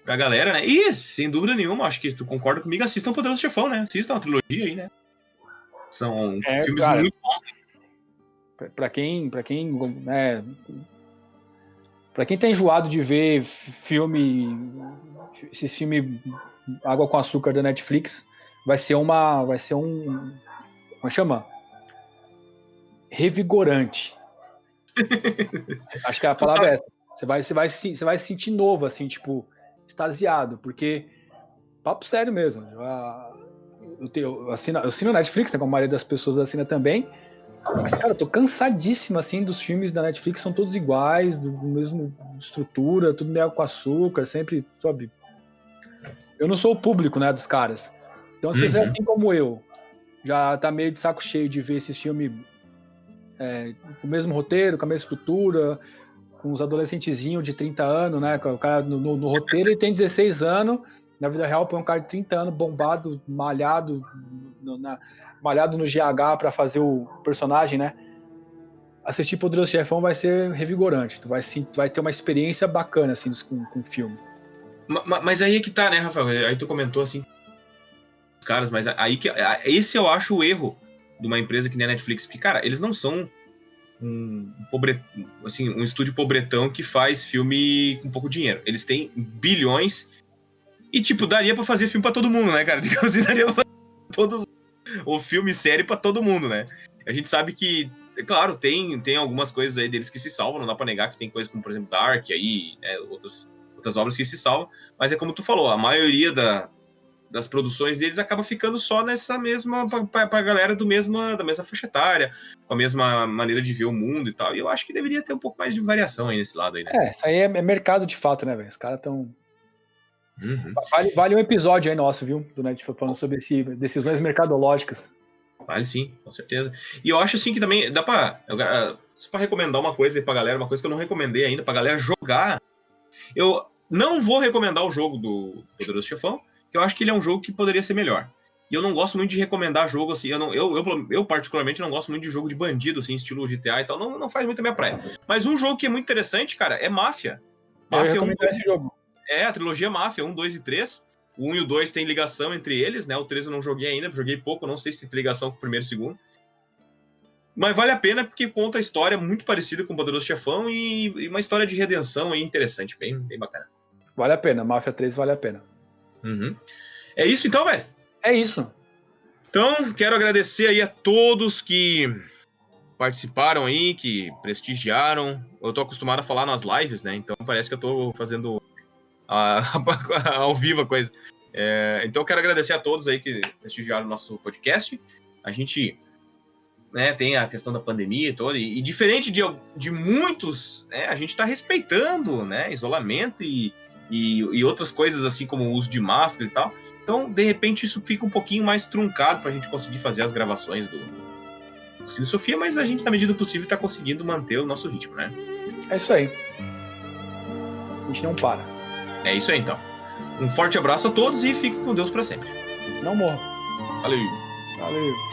galera, né? E, sem dúvida nenhuma, acho que tu concorda comigo, assistam Poderoso Chefão, né? Assistam a trilogia aí, né? São filmes muito bons. Pra quem tá enjoado de ver esses filmes água com açúcar da Netflix, vai ser um como chama? Revigorante. Acho que a palavra é essa. Você vai se sentir novo, assim, tipo, extasiado, porque papo sério mesmo. Eu assino Netflix, né, como a maioria das pessoas assina também. Mas, cara, eu tô cansadíssimo, assim, dos filmes da Netflix, são todos iguais, do mesmo estrutura, tudo meio com açúcar, sempre, sabe? Eu não sou o público, né, dos caras. Então, se você é assim como eu, já tá meio de saco cheio de ver esses filmes com o mesmo roteiro, com a mesma estrutura, com os adolescentezinhos de 30 anos, né? O cara no roteiro ele tem 16 anos, na vida real põe um cara de 30 anos bombado, malhado no GH para fazer o personagem, né? Assistir Poderoso Chefão vai ser revigorante. Tu vai ter uma experiência bacana assim com o filme. Mas aí é que tá, né, Rafael? Aí tu comentou assim, caras, mas aí que esse eu acho o erro de uma empresa que nem a Netflix, porque, cara, eles não são um estúdio pobretão que faz filme com pouco dinheiro. Eles têm bilhões e, tipo, daria pra fazer filme pra todo mundo, né, cara? Digamos assim, daria pra fazer o filme e série pra todo mundo, né? A gente sabe que claro, tem algumas coisas aí deles que se salvam, não dá pra negar que tem coisas como, por exemplo, Dark aí, né, outras obras que se salvam, mas é como tu falou, a maioria das produções deles acaba ficando só nessa mesma, pra galera da mesma faixa etária, com a mesma maneira de ver o mundo e tal, e eu acho que deveria ter um pouco mais de variação aí nesse lado aí, né? Isso aí é mercado de fato, né, velho? Os caras tão... Uhum. Vale um episódio aí nosso, viu? Do Netflix falando sobre decisões mercadológicas. Vale sim, com certeza. E eu acho assim que também dá só pra recomendar uma coisa aí pra galera, uma coisa que eu não recomendei ainda, pra galera jogar. Eu não vou recomendar o jogo do Poderoso Chefão, que eu acho que ele é um jogo que poderia ser melhor. E eu não gosto muito de recomendar jogo assim, eu particularmente não gosto muito de jogo de bandido, assim, estilo GTA e tal, não faz muito a minha praia. Mas um jogo que é muito interessante, cara, é Máfia. Máfia eu recomendo esse jogo. A trilogia Máfia, 1, 2 e 3. O 1 e o 2 tem ligação entre eles, né? O 3 eu não joguei ainda, joguei pouco, não sei se tem ligação com o primeiro e o segundo. Mas vale a pena porque conta a história muito parecida com o Poderoso Chefão e uma história de redenção aí interessante, bem bacana. Vale a pena, Máfia 3 vale a pena. Uhum. É isso então, velho? É isso. Então, quero agradecer aí a todos que participaram aí, que prestigiaram. Eu tô acostumado a falar nas lives, né? Então parece que eu tô fazendo ao vivo a coisa. Então eu quero agradecer a todos aí que prestigiaram o nosso podcast. A gente, né, tem a questão da pandemia e toda, e diferente de muitos, né, a gente está respeitando, né, isolamento e outras coisas assim como o uso de máscara e tal. Então, de repente, isso fica um pouquinho mais truncado para a gente conseguir fazer as gravações do Cine Sofia, mas a gente, na medida do possível, está conseguindo manter o nosso ritmo, né? É isso aí. A gente não para. É isso aí, então. Um forte abraço a todos e fiquem com Deus para sempre. Não morra. Valeu. Valeu.